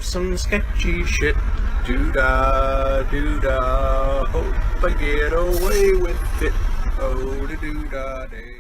some sketchy shit. Doo-dah, doo-dah, hope I get away with it. Oh, doo-dah, day.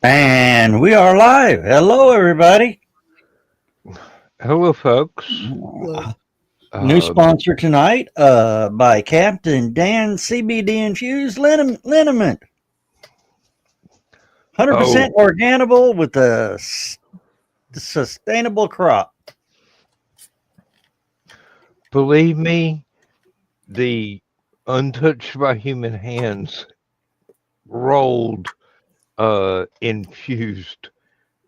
And we are live. Hello, everybody. Hello, folks. New sponsor tonight by Captain Dan CBD Infused Liniment. 100% organical with a sustainable crop. Believe me, the untouched by human hands rolled infused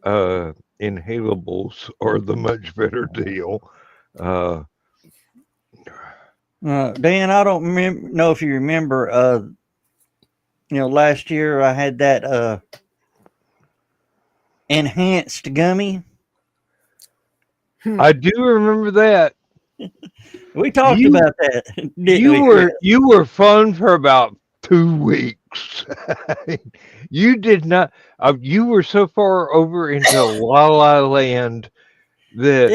inhalables are the much better deal. Dan, I don't know if you remember, last year I had that enhanced gummy. I do remember that. We talked about that. You were fun for about 2 weeks. You did not. You were so far over into La La Land that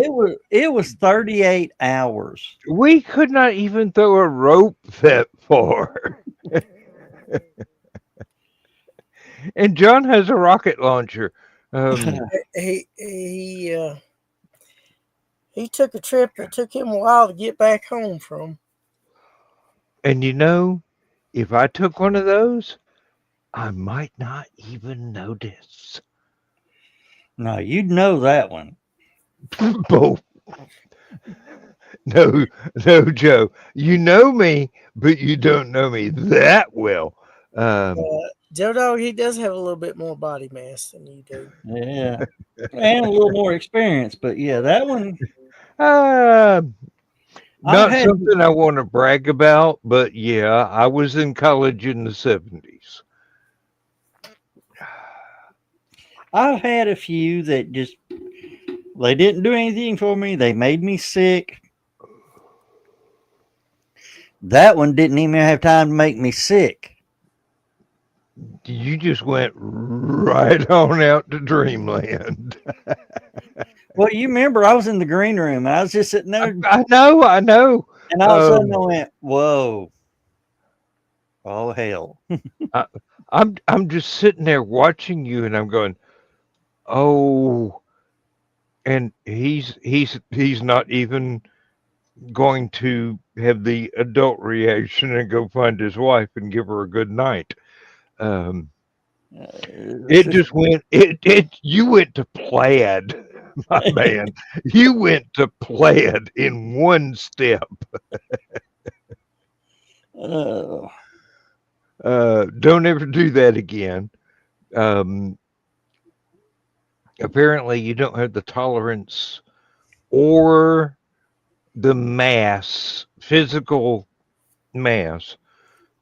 it was 38 hours. We could not even throw a rope that far. And John has a rocket launcher. He took a trip that took him a while to get back home from. And if I took one of those, I might not even notice. No, you'd know that one. Both. No, Joe. You know me, but you don't know me that well. Joe Dog, he does have a little bit more body mass than you do. Yeah, and a little more experience. But yeah, that one. Not something I want to brag about, but yeah, I was in college in the 70s. I've had a few that they didn't do anything for me. They made me sick. That one didn't even have time to make me sick. You just went right on out to dreamland. Well, you remember I was in the green room. I was just sitting there. I know. And all of a sudden I went, whoa. Oh, hell. I'm just sitting there watching you and I'm going, oh, and he's not even going to have the adult reaction and go find his wife and give her a good night. It just went. You went to plaid, my man. You went to plaid in one step. Don't ever do that again. Apparently, you don't have the tolerance or the physical mass,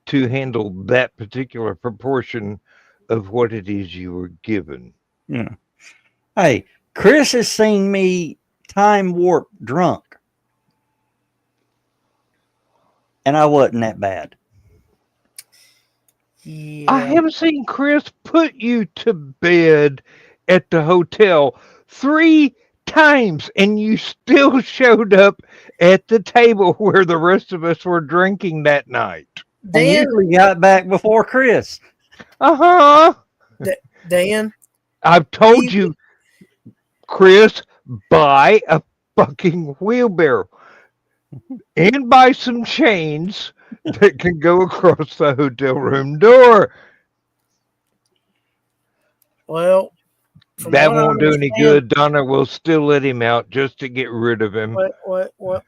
to handle that particular proportion of what it is you were given. Yeah. Hey, Chris has seen me time warp drunk. And I wasn't that bad. Yeah. I have seen Chris put you to bed at the hotel 3 times, and you still showed up at the table where the rest of us were drinking that night. I Dan, usually got back before Chris. Uh-huh. Dan, I've told he, you, Chris, buy a fucking wheelbarrow and buy some chains that can go across the hotel room door. well, from That what I won't do any understand, good. Donna will still let him out just to get rid of him.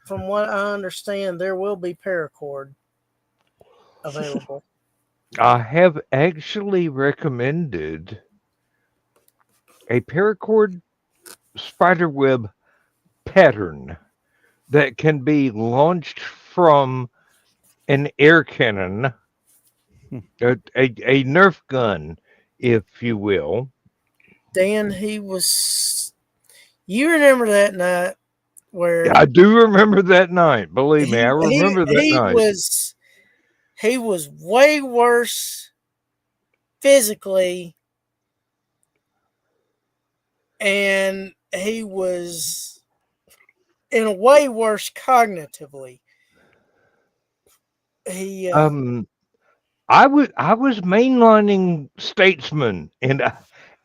from what I understand, there will be paracord available. I have actually recommended a paracord spiderweb pattern that can be launched from an air cannon, a Nerf gun, if you will. Dan, you remember that night where I do remember that night. Believe me, I remember that he night. was way worse physically, and he was in a way worse cognitively. He I was mainlining Statesman, and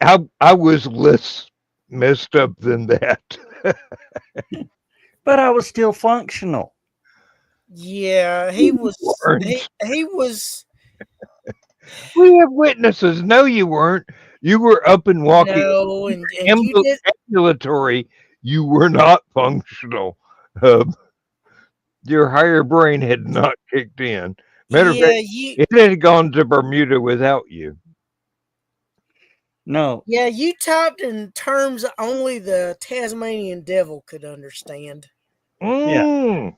I was less messed up than that. But I was still functional. yeah, he was weren't. he was We have witnesses. No, you weren't. You were up and walking. no, and you did. Ambulatory. You were not functional. Your higher brain had not kicked in. Matter of fact, it had gone to Bermuda without you. No. Yeah, you talked in terms only the Tasmanian devil could understand. Mm.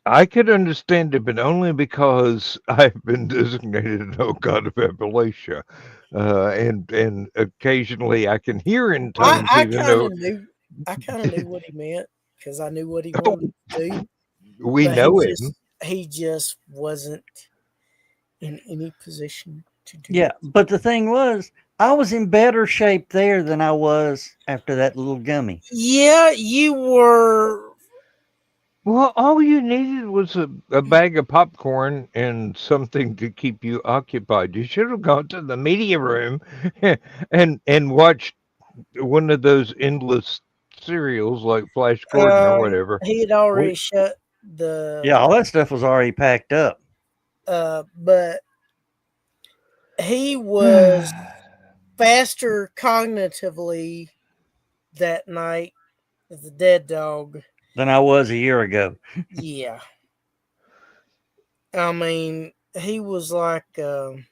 I could understand it, but only because I've been designated an old god of Appalachia, and occasionally I can hear in tones, I even kind though of knew. I kind of knew what he meant because I knew what he wanted to do. we But know him. he just wasn't in any position to do Yeah, it. but the thing was, I was in better shape there than I was after that little gummy. Yeah, you were. Well, all you needed was a bag of popcorn and something to keep you occupied. You should have gone to the media room and watched one of those endless serials like Flash Gordon or whatever. He had already shut the. Yeah, all that stuff was already packed up. But he was faster cognitively that night as the dead dog Than I was a year ago. Yeah. I mean, he was like one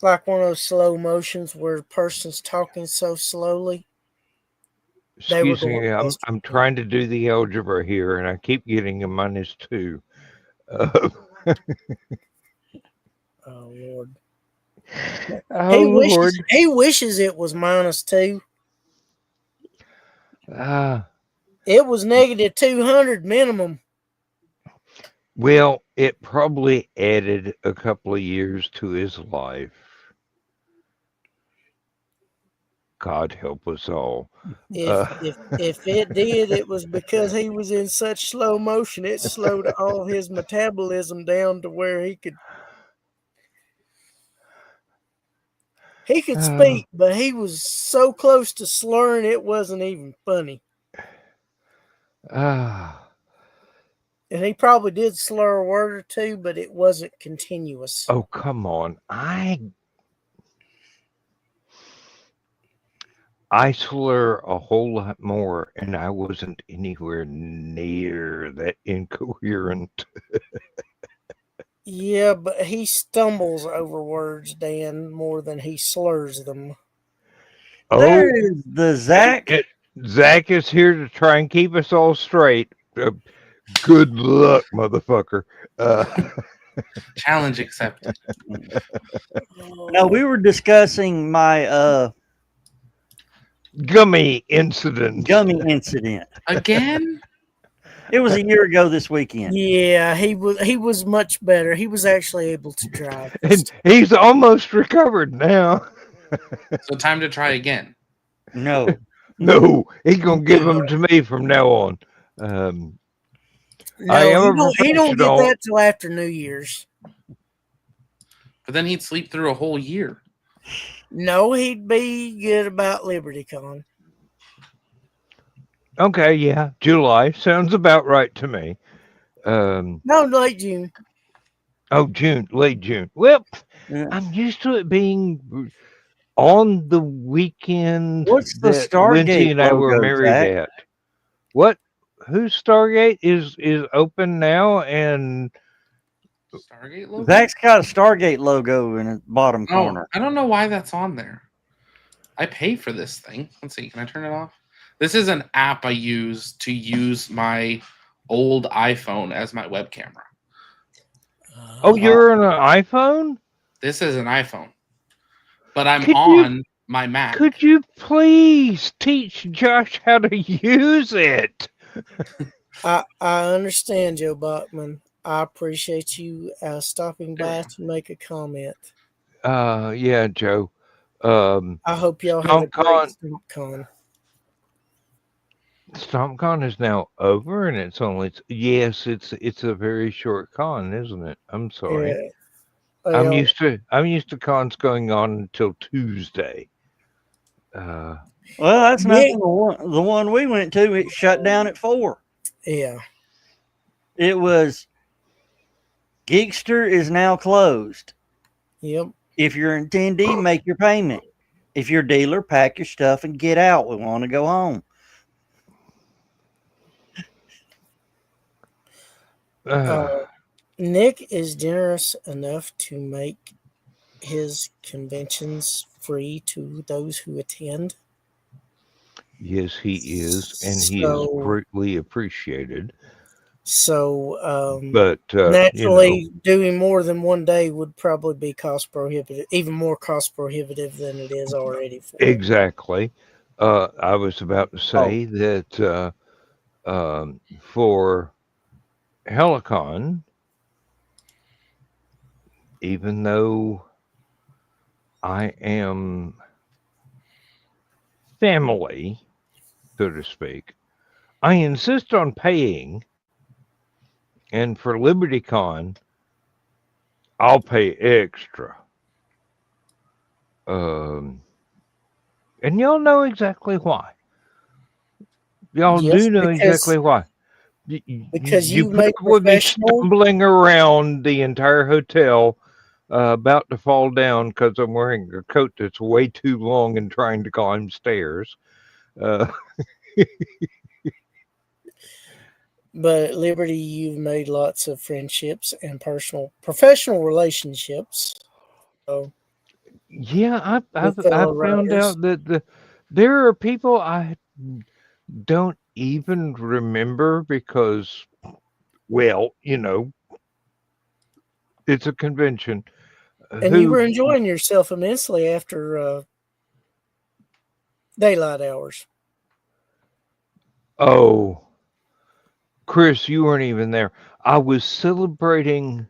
of those slow motions where a person's talking so slowly. Excuse me, I'm trying to do the algebra here, and I keep getting a -2. Oh Lord! Lord! He wishes it was -2. It was -200 minimum. Well, it probably added a couple of years to his life. God help us all. If it did, it was because he was in such slow motion. It slowed all his metabolism down to where he could speak, but he was so close to slurring it wasn't even funny. And he probably did slur a word or two, but it wasn't continuous. Oh, come on. I slur a whole lot more, and I wasn't anywhere near that incoherent. Yeah, but he stumbles over words, Dan, more than he slurs them. There is the Zach. Zach is here to try and keep us all straight. Good luck, motherfucker. Challenge accepted. No, we were discussing my gummy incident. Gummy incident. Again? It was a year ago this weekend. Yeah, he was much better. He was actually able to drive. And he's almost recovered now. So time to try again. No. No, he's gonna give them to me from now on. I am a No, he don't get professional. that till after New Year's. But then he'd sleep through a whole year. No, he'd be good about LibertyCon. Okay, yeah, July sounds about right to me. No, late June. Oh, June, late June. Well, Yeah. I'm used to it being on the weekend What's the that Lindsay Stargate and I were logo, married Zach? at. What? Whose Stargate is open now? And Stargate logo? Zach's got a Stargate logo in the bottom Oh, corner. I don't know why that's on there. I pay for this thing. Let's see. Can I turn it off? This is an app I use to use my old iPhone as my web camera. oh, you're on an iPhone? This is an iPhone. But I'm Could you- on my Mac. Could you please teach Josh how to use it? I understand, Joe Bachman. I appreciate you stopping by to make a comment. Yeah, Joe. I hope y'all had a great StompCon. StompCon. StompCon is now over, and it's a very short con, isn't it? I'm sorry. Yeah. I'm Well, used to cons going on until Tuesday. Well, that's nothing. The one we went to, it shut down at 4. yeah. It was Geekster is now closed. Yep. If you're an attendee, make your payment. If you're a dealer, pack your stuff and get out. We want to go home. Nick is generous enough to make his conventions free to those who attend. Yes, he is, and he So- is greatly appreciated. So But naturally, doing more than one day would probably be cost prohibitive, even more cost prohibitive than it is already. For exactly. I was about to say that for Helicon, even though I am family, so to speak, I insist on paying. And for LibertyCon, I'll pay extra. And y'all know exactly why. Y'all Yes, do know because- exactly why. because you make probably be professional- stumbling around the entire hotel, about to fall down because I'm wearing a coat that's way too long and trying to climb stairs. But at Liberty, you've made lots of friendships and professional relationships. So Yeah, I've fellow found writers. out that there are people I don't even remember because, well, it's a convention. and you were enjoying yourself immensely after daylight hours. Oh, Chris, you weren't even there. I was celebrating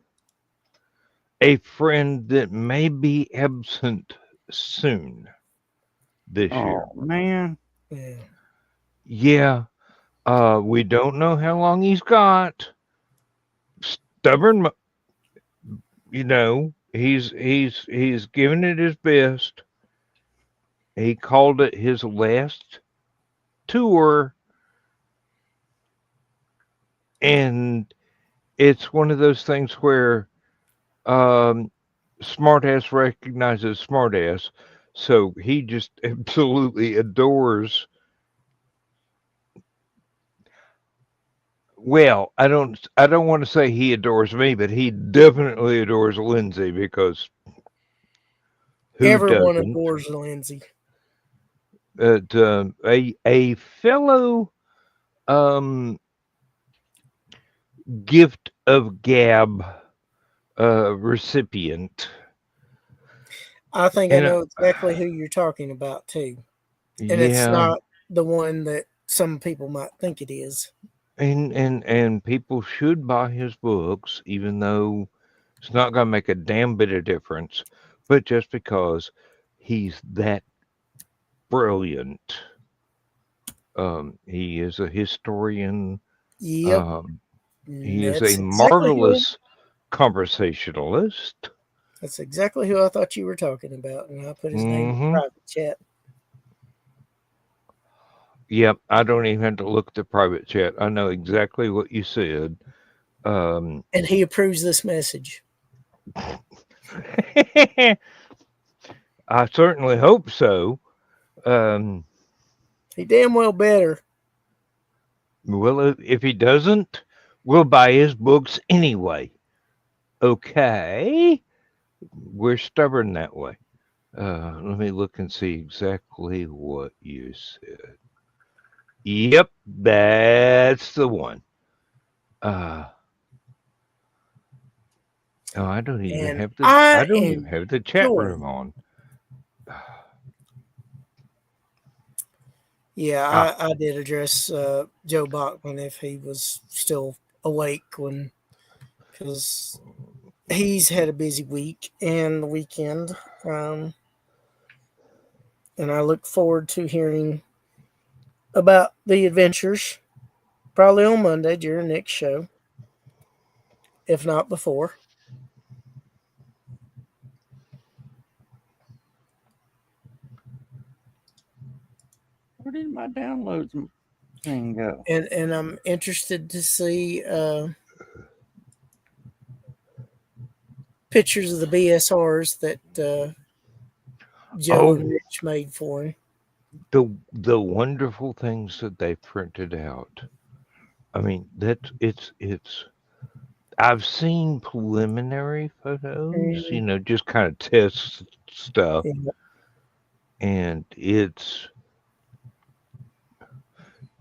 a friend that may be absent soon this year. Oh, man. Yeah. Yeah, we don't know how long he's got. Stubborn, he's giving it his best. He called it his last tour, and it's one of those things where smartass recognizes smartass, so he just absolutely adores. Well, I don't want to say he adores me, but he definitely adores Lindsay because who Everyone doesn't? adores Lindsay. But a fellow gift of gab recipient. I think I And, know exactly who you're talking about too, and yeah, it's not the one that some people might think it is. And people should buy his books, even though it's not going to make a damn bit of difference. But just because he's that brilliant, he is a historian. Yep. He is That's a exactly marvelous conversationalist. That's exactly who I thought you were talking about, and I put his name in the Hmm. private chat. Yep, I don't even have to look at the private chat. I know exactly what you said. And he approves this message. I certainly hope so. He damn well better. Well, if he doesn't, we'll buy his books anyway. Okay? We're stubborn that way. Let me look and see exactly what you said. Yep, that's the one. Oh, I don't even And have I the chat enjoy. room on. Yeah, I did address Joe Bachman if he was still awake because he's had a busy week and the weekend. And I look forward to hearing about the adventures probably on Monday during next show, if not before. Where did my downloads thing go? And I'm interested to see pictures of the BSRs that Joe and Rich made for him. The wonderful things that they printed out. I mean, it's. I've seen preliminary photos, just kind of test stuff, Yeah. and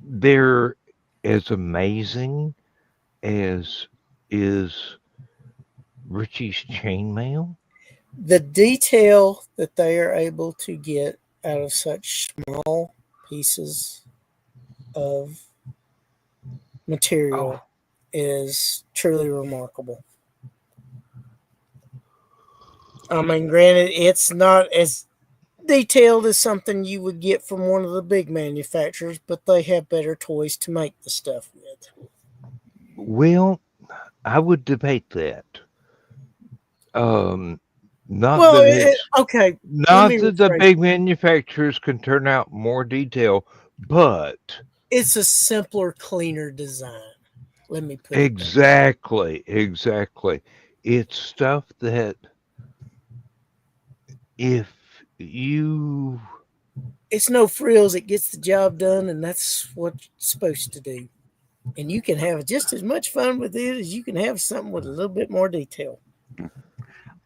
they're as amazing as is Richie's chainmail. The detail that they are able to get out of such small pieces of material is truly remarkable. I mean, granted, it's not as detailed as something you would get from one of the big manufacturers, but they have better toys to make the stuff with. Well, I would debate that. Not Well, that it's okay. Let not me that the rephrase. big manufacturers can turn out more detail, but It's a simpler, cleaner design. Let me put it exactly. It's stuff that if you it's no frills. It gets the job done, and that's what it's supposed to do. And you can have just as much fun with it as you can have something with a little bit more detail.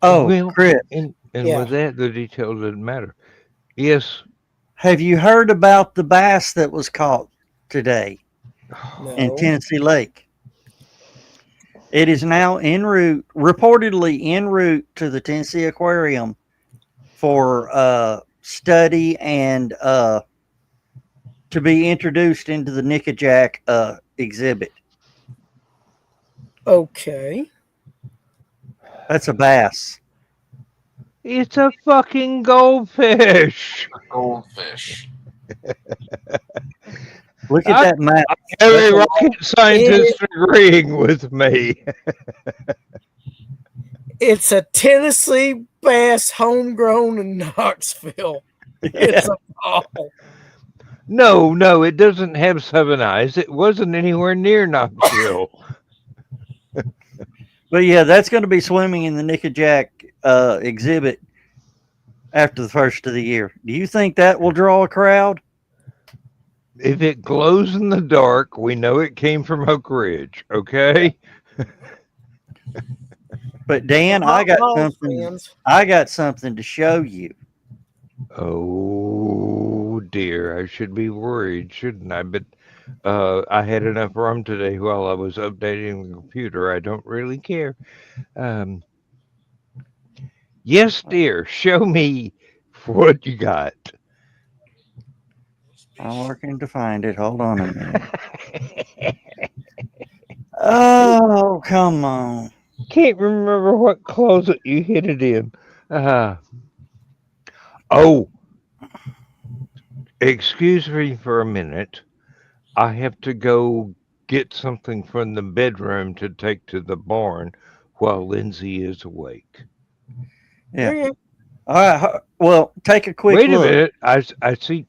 Oh, well, Chris, and Yeah. with that, the detail doesn't matter. Yes. have you heard about the bass that was caught today in No. Tennessee Lake? It is now en route, reportedly en route to the Tennessee Aquarium for study and to be introduced into the Nickajack exhibit. Okay. That's a bass. It's a fucking goldfish. Goldfish. Look at that map. Every rocket scientist agreeing with me. It's a Tennessee bass homegrown in Knoxville. It's a ball. No, it doesn't have 7 eyes. It wasn't anywhere near Knoxville. But yeah, that's going to be swimming in the Nickajack exhibit after the first of the year. Do you think that will draw a crowd? If it glows in the dark, we know it came from Oak Ridge, okay? But Dan, I got something to show you. Oh dear, I should be worried, shouldn't I? But I had enough rum today while I was updating the computer. I don't really care. Yes, dear, show me what you got. I'm working to find it. Hold on a minute. Oh, come on. Can't remember what closet you hid it in. Oh, excuse me for a minute. I have to go get something from the bedroom to take to the barn while Lindsay is awake. Yeah. Okay. All right. Well, take a quick Wait a look. minute. I see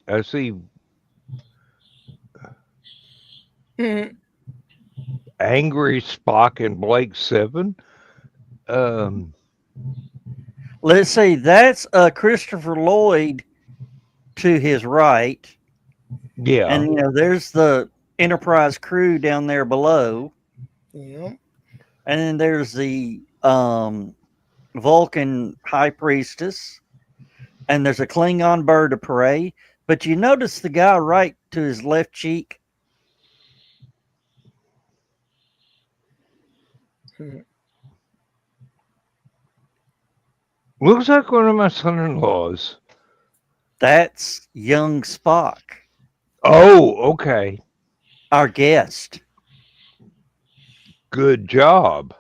Mhm. Angry Spock and Blake 7. Let's see. That's Christopher Lloyd to his right. Yeah. And, there's the Enterprise crew down there below. Yeah. And then there's the Vulcan High Priestess. And there's a Klingon bird of prey. But you notice the guy right to his left cheek? Mhm. Looks like one of my son-in-laws. That's young Spock, Oh, okay. our guest. Good job.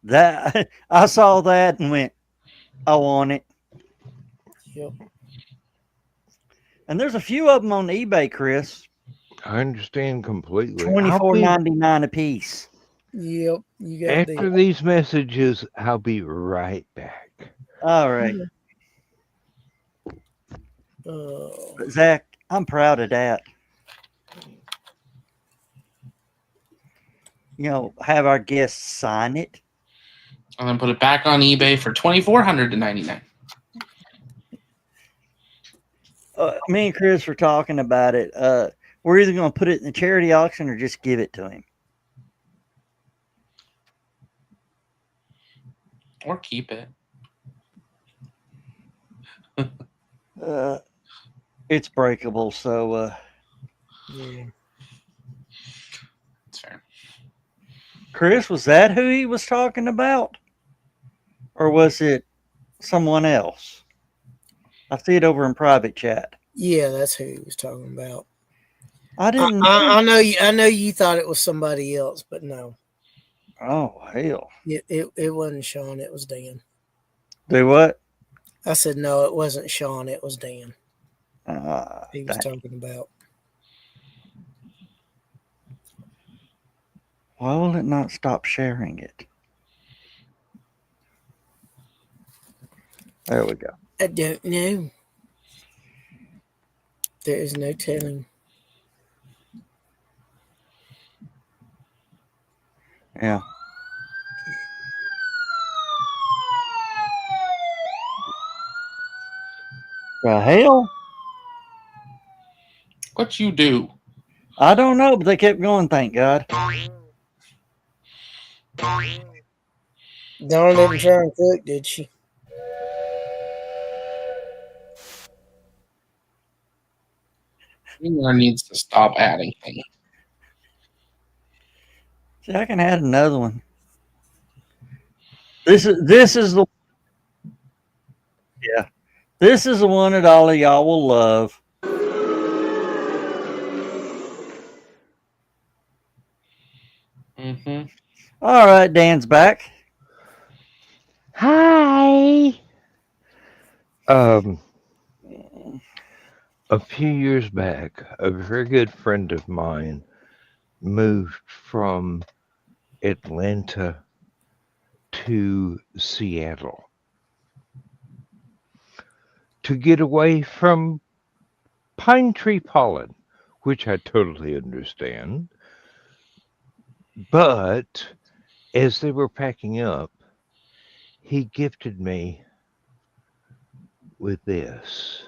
That I saw that and went, I want it. Yep. And there's a few of them on eBay, Chris. I understand completely. $24.99 a piece. Yep. You got After these messages, I'll be right back. All right. Zach, I'm proud of that. Have our guests sign it. And then put it back on eBay for $2,499. Me and Chris were talking about it. We're either going to put it in the charity auction or just give it to him. Or keep it. It's breakable, so Yeah. That's fair. Chris, was that who he was talking about? Or was it someone else? I see it over in private chat. Yeah, that's who he was talking about. I didn't know. I know you. I know you thought it was somebody else, but no. Oh, hell. It wasn't Sean. It was Dan. Do what? I said no. It wasn't Sean. It was Dan. He was Dang. talking about. Why will it not stop sharing it? There we go. I don't know. There is no telling. Yeah. The hell? What you do? I don't know, but they kept going, thank God. Dawn didn't try and cook, did she? England needs to stop adding things. See, I can add another one. This is the yeah. This is the one that all of y'all will love. Mm-hmm. All right, Dan's back. Hi. A few years back, a very good friend of mine moved from Atlanta to Seattle to get away from pine tree pollen, which I totally understand. But as they were packing up, he gifted me with this.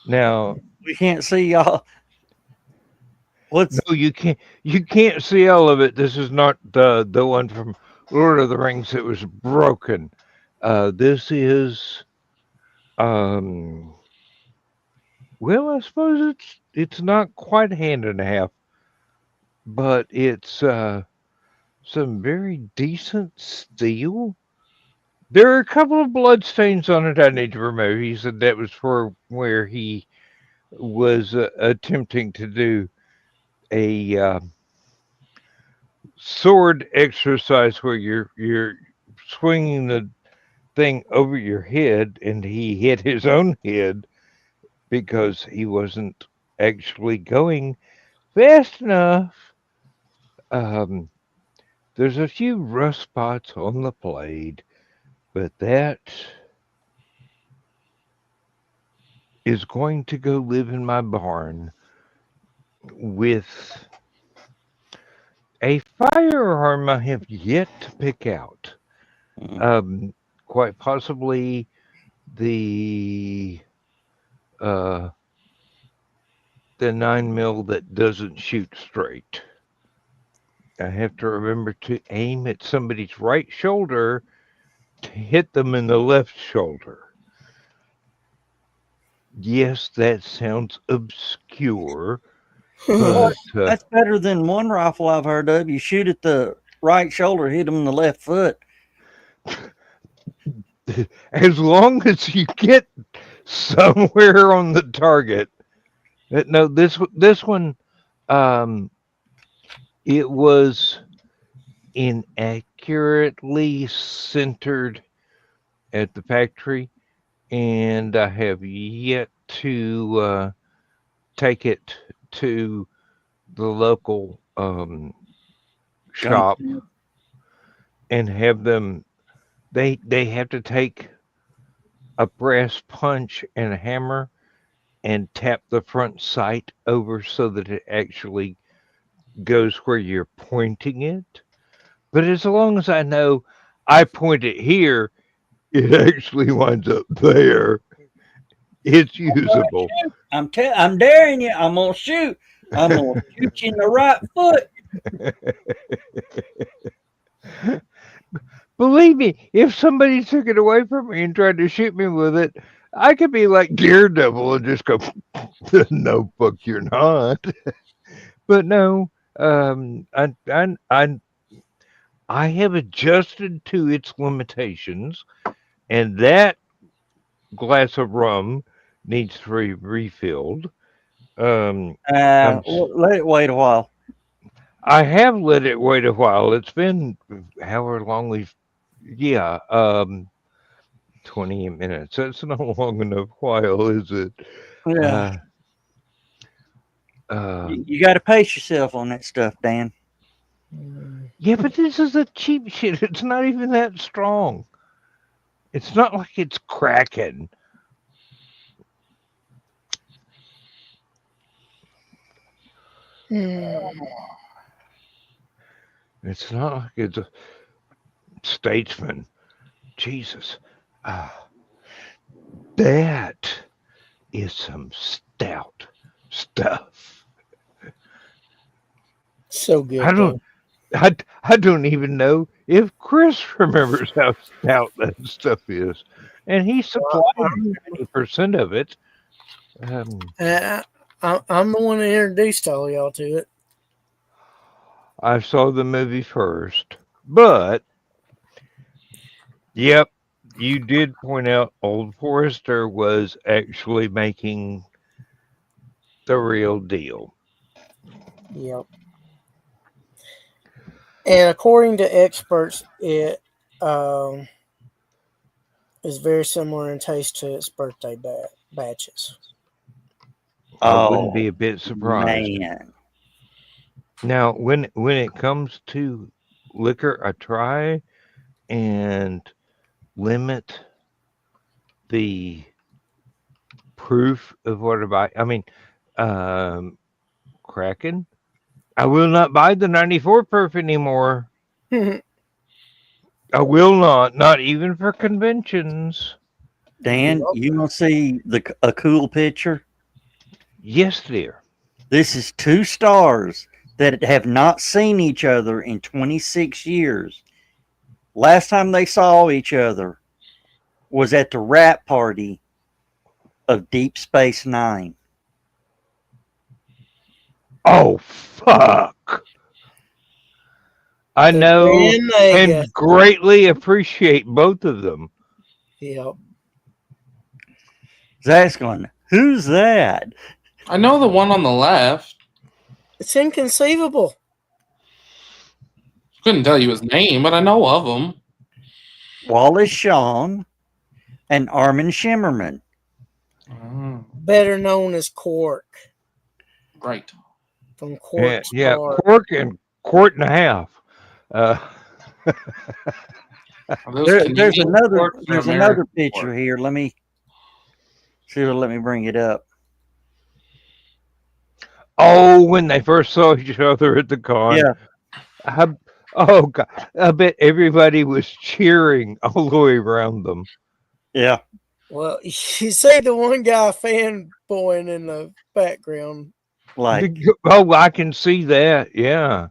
Now, We can't see y'all. What's no, you can't see all of it. This is not the one from Lord of the Rings that was broken. This is well, I suppose it's not quite a hand and a half, but it's some very decent steel. There are a couple of blood stains on it I need to remove. He said that was for where he was attempting to do a sword exercise where you're swinging the thing over your head, and he hit his own head because he wasn't actually going fast enough. Um, there's a few rust spots on the blade, but that is going to go live in my barn with a firearm I have yet to pick out. Mm. Quite possibly the uh, the 9 mil that doesn't shoot straight. I have to remember to aim at somebody's right shoulder to hit them in the left shoulder. Yes, that sounds obscure, but That's better than one rifle I've heard of. You shoot at the right shoulder, hit them in the left foot. as long as you get somewhere on the target. No, this one, um, it was inaccurately centered at the factory, and I have yet to take it to the local shop Gunsmith. and have them. They have to take a brass punch and a hammer and tap the front sight over so that it actually goes where you're pointing it. But as long as I know I point it here, it actually winds up there. It's usable. I'm daring you. I'm gonna shoot. I'm gonna shoot you in the right foot. Believe me, if somebody took it away from me and tried to shoot me with it, I could be like Daredevil and just go, "No, fuck, you're not." But no, I have adjusted to its limitations, and that glass of rum needs to be refilled. I'm Let it wait a while. I have let it wait a while. It's been however long we've, yeah, 28 minutes. That's not a long enough while, is it? Yeah, Uh, uh, you got to pace yourself on that stuff, Dan. yeah, but this is a cheap shit. It's not even that strong. It's not like it's cracking. It's not like it's a statesman. Jesus. Uh, that is some stout stuff. So good. I don't I don't even know if Chris remembers how stout that stuff is. And he supplied 90% of it. I'm the one that introduced all y'all to it. I saw the movie first. But, yep, you did point out Old Forester was actually making the real deal. Yep. And according to experts, it is very similar in taste to its birthday batches. I wouldn't be a bit surprised. Man. Now, when it comes to liquor, I try and limit the proof of what I buy. I mean, Kraken. I will not buy the 94 proof anymore. I will not even for conventions. Dan, you want to see a cool picture? Yes, dear. This is two stars that have not seen each other in 26 years. Last time they saw each other was at the wrap party of Deep Space Nine. Oh, fuck. I The know Grand Mega. and greatly appreciate both of them. Yep. Zach's going, who's that? I know the one on the left. It's inconceivable. Couldn't tell you his name, but I know of him. Wallace Shawn and Armin Shimmerman. Oh, Better known as Quark right. from Quark Yeah, Star. Quark and quart and a half. Are those There's Canadian another porks or there's American another picture pork? here. Let me see. Let me bring it up. Oh, when they first saw each other at the con. Yeah. Oh God! I bet everybody was cheering all the way around them. Yeah. Well, you see the one guy fanboying in the background, Like, Oh, I can see that. Yeah.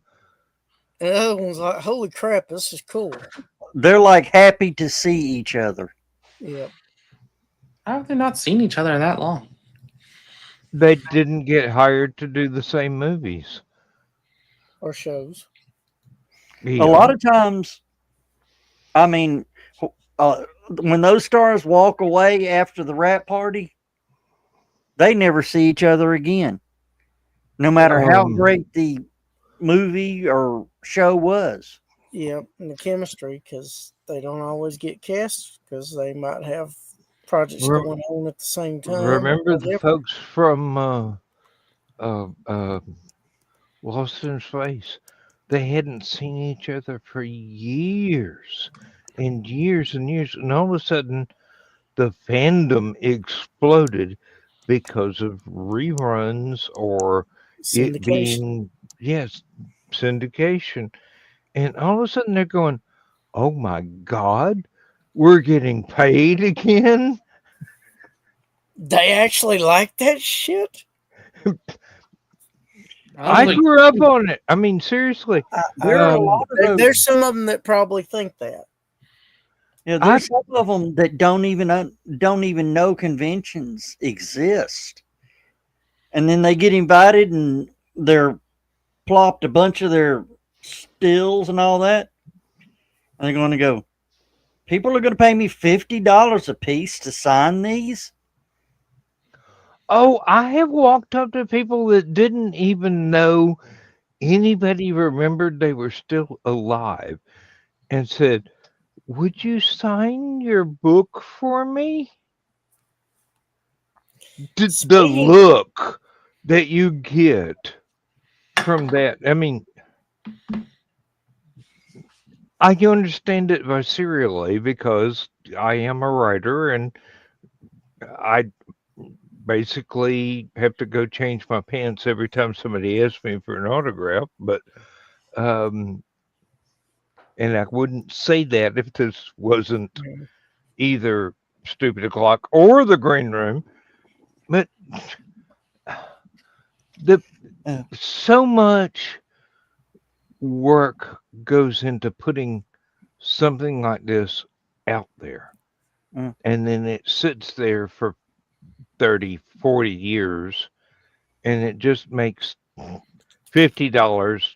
and the other one's like, "Holy crap, this is cool." they're like happy to see each other. Yep. How have they not seen each other that long? They didn't get hired to do the same movies. Or shows. Yeah. A lot of times, I mean, when those stars walk away after the wrap party, they never see each other again. No matter how great the movie or show was. Yep, and the chemistry, because they don't always get cast because they might have projects going on at the same time. Remember the whatever. folks from Lost in Space? They hadn't seen each other for years and years and years, and all of a sudden, the fandom exploded because of reruns or it Syndication. being syndication. And all of a sudden, they're going, "Oh my God, we're getting paid again." They actually like that shit. I grew up on it. I mean, seriously. There are a lot of those. There's some of them that probably think that. Yeah, there's some of them that don't even know conventions exist, and then they get invited and they're plopped a bunch of their stills and all that, and they're going to go. People are going to pay me $50 a piece to sign these. Oh, I have walked up to people that didn't even know anybody remembered they were still alive and said, "Would you sign your book for me?" The look that you get from that, I mean, I can understand it viscerally because I am a writer and I basically have to go change my pants every time somebody asks me for an autograph, but and I wouldn't say that if this wasn't either Stupid O'Clock or the Green Room, but so much work goes into putting something like this out there, and then it sits there for 30, 40 years, and it just makes $50,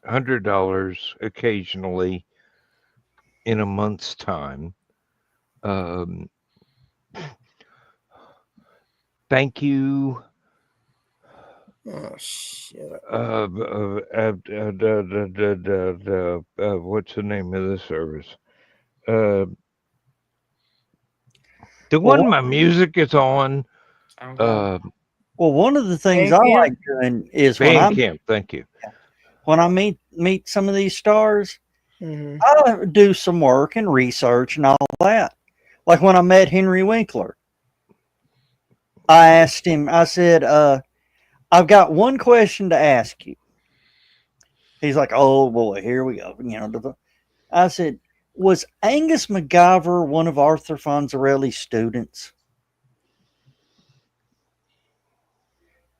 $100 occasionally in a month's time. Thank you. Oh shit! What's the name of the service? The one my music is on. Well, one of the things I Bandcamp? like doing is when Bandcamp. Thank you. When I meet some of these stars, Mhm. I do some work and research and all that. Like when I met Henry Winkler, I asked him. I said, "I've got one question to ask you." He's like, "Oh boy, here we go." I said, "Was Angus MacGyver one of Arthur Fonzarelli's students?"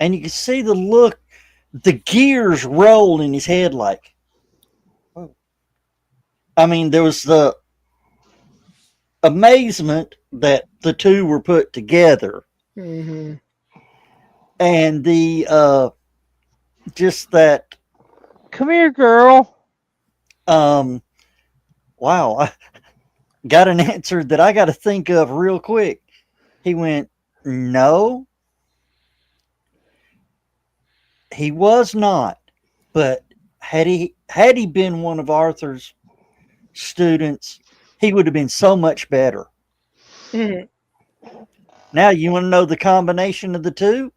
And you can see the look, the gears roll in his head like, oh. I mean, there was the amazement that the two were put together. And the just that come here, girl. Wow, I got an answer that I got to think of real quick. He went, no, he was not. But had he been one of Arthur's students, he would have been so much better. Mhm. Now, you want to know the combination of the two?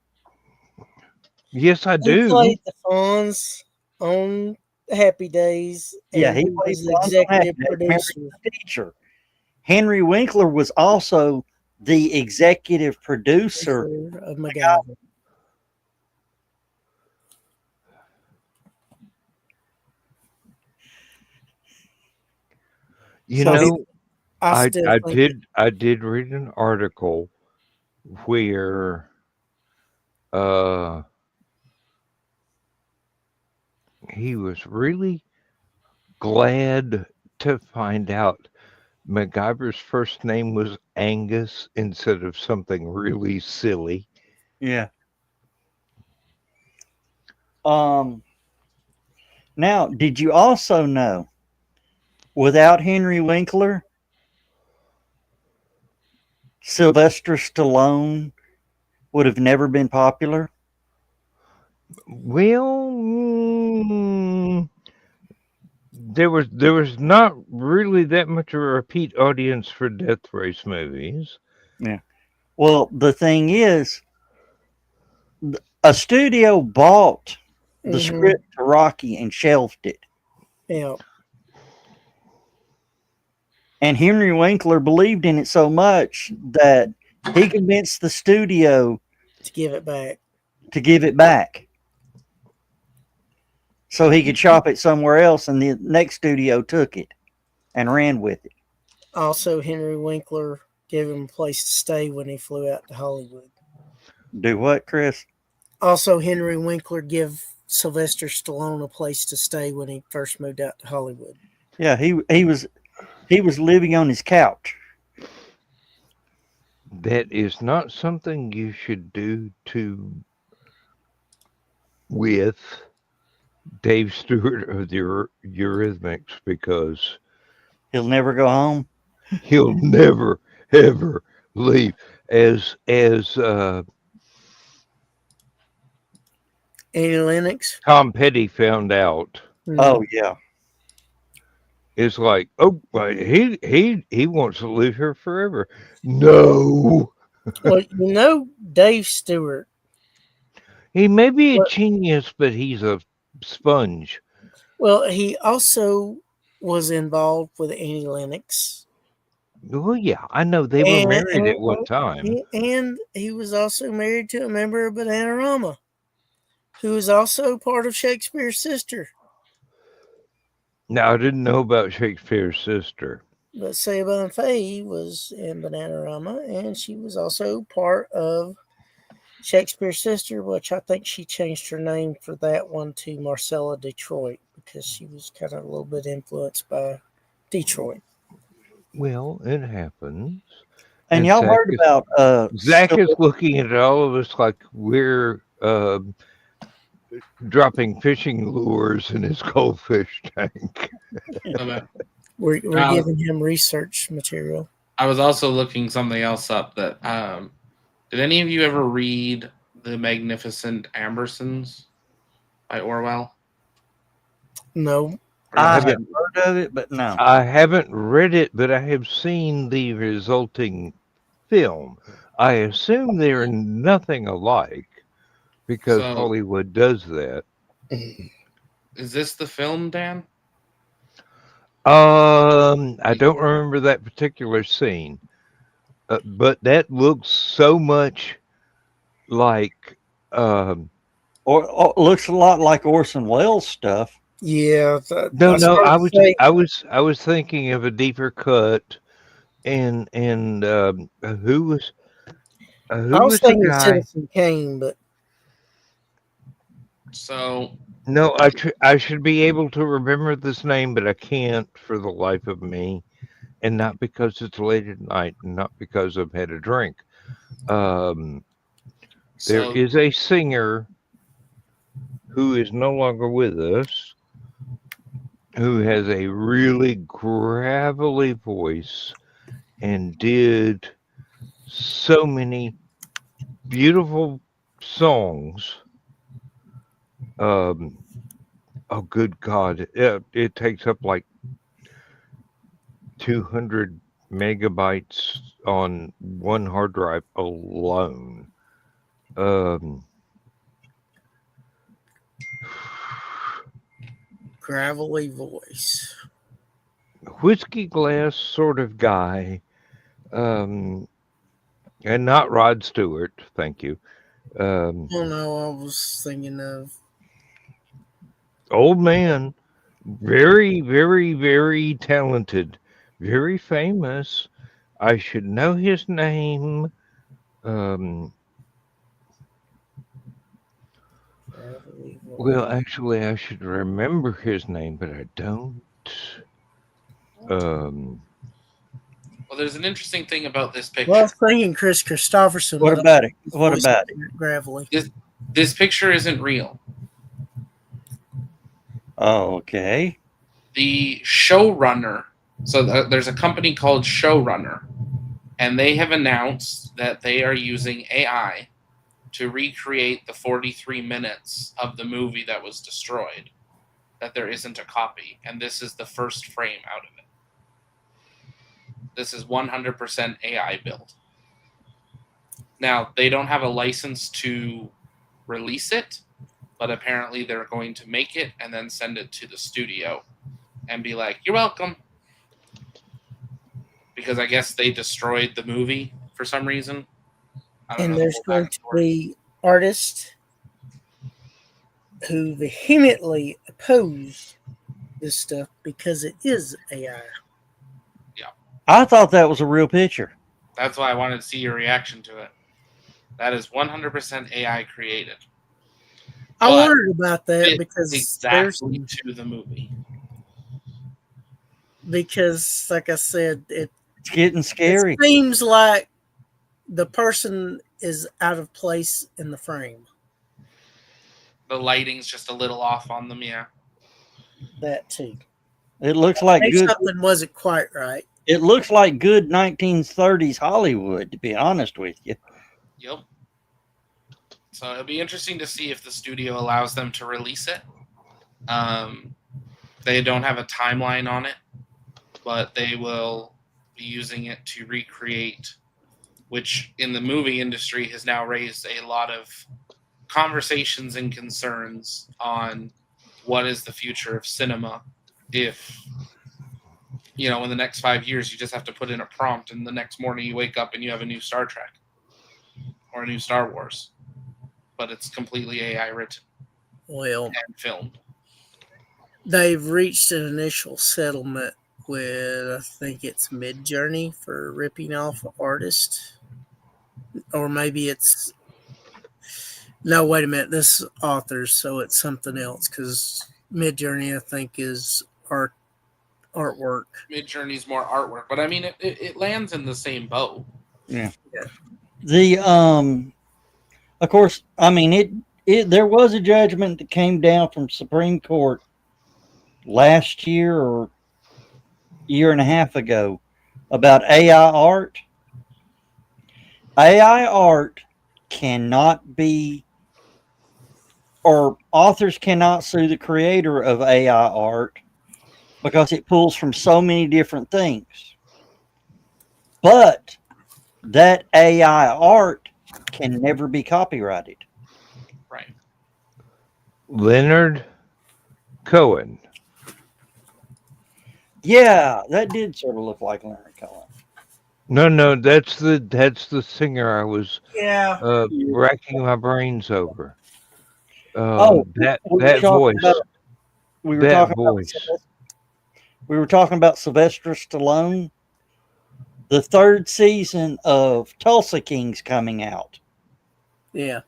Yes, I He do. played the Fonz on Happy Days, Yeah, and he he played was the Fonz on Happy executive Days, producer. married the teacher. Henry Winkler was also the executive producer. Of MacGyver. You So know, I I still I think did read an article where uh he was really glad to find out MacGyver's first name was Angus instead of something really silly. Yeah. Um. Now, did you also know without Henry Winkler, Sylvester Stallone would have never been popular? Well, there was not really that much of a repeat audience for Death Race movies. Yeah. Well, the thing is, a studio bought the Mhm. script to Rocky and shelved it. Yeah. And Henry Winkler believed in it so much that he convinced the studio To give it back. to give it back so he could shop it somewhere else. And the next studio took it and ran with it. Also, Henry Winkler gave him a place to stay when he flew out to Hollywood. Do what, Chris? Also, Henry Winkler gave Sylvester Stallone a place to stay when he first moved out to Hollywood. Yeah, he was living on his couch. That is not something you should do to with Dave Stewart of the Eurythmics because He'll never go home. he'll never ever leave. As Annie Lennox. Tom Petty found out, Oh yeah. it's like, oh, well, he wants to live here forever. No, Well, you know, Dave Stewart. he may be a Well, genius, but he's a sponge. well, he also was involved with Annie Lennox. Well, yeah, I know they were married at one time. And he was also married to a member of Bananarama, who is also part of Shakespeare's sister. Now, I didn't know about Shakespeare's sister. But Saban Faye was in Bananarama, and she was also part of Shakespeare's sister, which I think she changed her name for that one to Marcella Detroit because she was kind of a little bit influenced by Detroit. Well, it happens. And y'all Zach heard about Zach is looking at all of us like we're dropping fishing lures in his goldfish tank. Okay. We're Now- giving him research material. I was also looking something else up that did any of you ever read The Magnificent Ambersons by Orwell? No, I Or- haven't heard of it, but no. I haven't read it, but I have seen the resulting film. I assume they're nothing alike because So- Hollywood does that. Is this the film, Dan? I don't remember that particular scene, but that looks so much like Or looks a lot like Orson Welles stuff. yeah. no. Say, I was thinking of a deeper cut, and who was I who was was the thinking guy? Citizen Kane, but So No, I should be able to remember this name, but I can't for the life of me, and not because it's late at night, and not because I've had a drink. There so is a singer who is no longer with us. who has a really gravelly voice and did so many beautiful songs. Oh, good God. It takes up like 200 megabytes on one hard drive alone. Um, Gravelly voice. whiskey glass sort of guy. And not Rod Stewart, thank you. Oh no, I was thinking of. Old man, very, very, very talented, very famous. I should know his name. Um, Gravelly voice. well, actually, I should remember his name, but I don't. Um, Well, there's an interesting thing about this picture. Well, I was thinking Chris Christopherson. What but about it? his What voice about it? isn't gravelly? This picture isn't real. Oh, okay. The showrunner, so there's a company called Showrunner, and they have announced that they are using AI to recreate the 43 minutes of the movie that was destroyed, that there isn't a copy, and this is the first frame out of it. This is 100% AI built. Now, they don't have a license to release it, but apparently they're going to make it and then send it to the studio and be like, "You're welcome." Because I guess they destroyed the movie for some reason. I don't And know there's the whole going to backstory. be artists who vehemently oppose this stuff because it is AI. I thought that was a real picture. That's why I wanted to see your reaction to it. That is 100% AI created. I But wondered about that Fit because exactly to the movie. like I said, it It's getting scary. seems like the person is out of place in the frame. The lighting's just a little off on them, yeah. That too. It looks like Maybe good. something wasn't quite right. It looks like good 1930s Hollywood, to be honest with you. Yep. So it'll be interesting to see if the studio allows them to release it. They don't have a timeline on it, but they will be using it to recreate, which in the movie industry has now raised a lot of conversations and concerns on what is the future of cinema if, in the next 5 years you just have to put in a prompt and the next morning you wake up and you have a new Star Trek or a new Star Wars, but it's completely AI written Well, and filmed. they've reached an initial settlement with, I think it's Midjourney for ripping off artists. Or maybe it's... No, wait a minute. This is authors, so it's something else because Midjourney, I think, is artwork. Midjourney's more artwork, but I mean, it lands in the same boat. Yeah. The of course, I mean it. There was a judgment that came down from Supreme Court last year or year and a half ago about AI art. AI art cannot be, or authors cannot sue the creator of AI art because it pulls from so many different things. But that AI art can never be copyrighted. Right. Leonard Cohen. Yeah, that did sort of look like Leonard Cohen. No, that's the singer I was Yeah. racking my brains over. Oh, that we were that talking voice. about- We were That talking voice. about we were talking about Sylvester Stallone. The third season of Tulsa King's coming out, Yeah.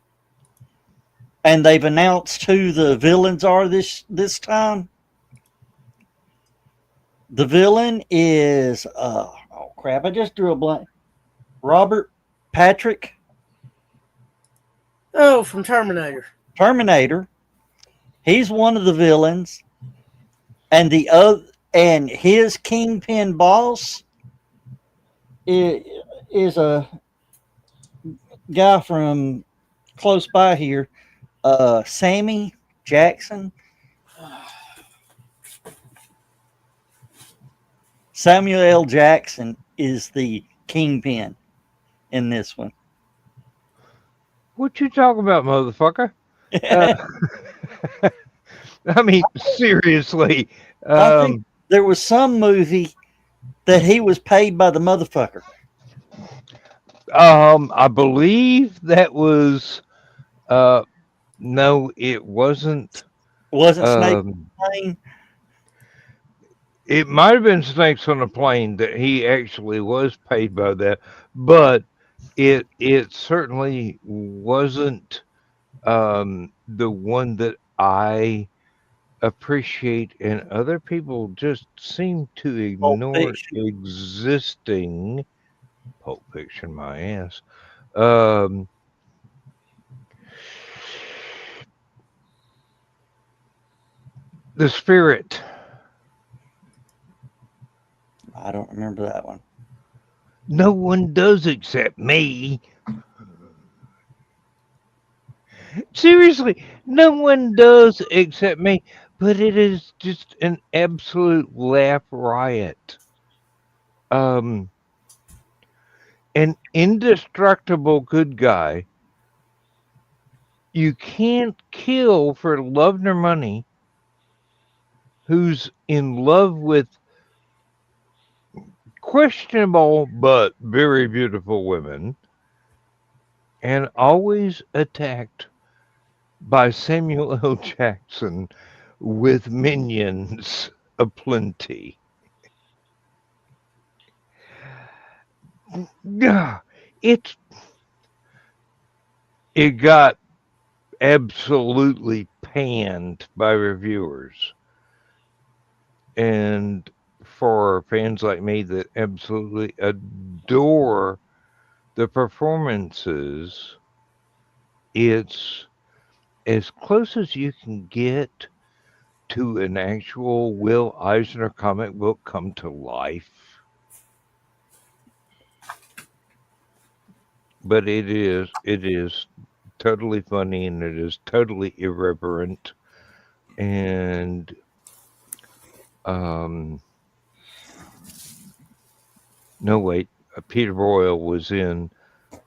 and they've announced who the villains are this time. The villain is oh crap! I just drew a blank. Robert Patrick, Oh, from Terminator. Terminator. He's one of the villains, and and his kingpin boss is a guy from close by here, Sammy Jackson. Samuel L. Jackson is the kingpin in this one. What you talking about, motherfucker? I mean, seriously. I think there was some movie that he was paid by the motherfucker. I believe that was. No, it wasn't. Wasn't Snake Um, Plane? it might have been Snakes on a Plane that he actually was paid by that, but it certainly wasn't the one that I appreciate, and other people just seem to Pulp ignore Fiction. existing. Pulp Fiction, my ass. Um, the Spirit. I don't remember that one. No one does except me. Seriously, no one does except me. But it is just an absolute laugh riot. An indestructible good guy you can't kill for love nor money, who's in love with questionable but very beautiful women, and always attacked by Samuel L. Jackson with minions aplenty. It got absolutely panned by reviewers. And for fans like me that absolutely adore the performances, it's as close as you can get to an actual Will Eisner comic book come to life. But it is totally funny, and it is totally irreverent. And no, wait, Peter Boyle was in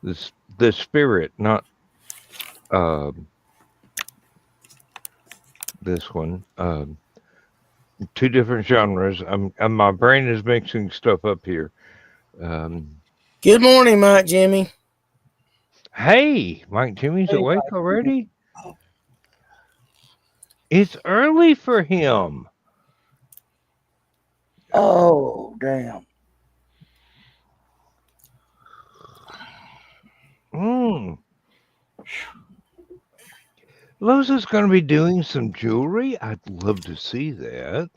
the Spirit, not this one. Two different genres. My brain is mixing stuff up here. Good morning, Mike Jimmy. Hey, Mike Jimmy's Hey, awake already? It's early for him. Oh, damn. Loza's going to be doing some jewelry. I'd love to see that.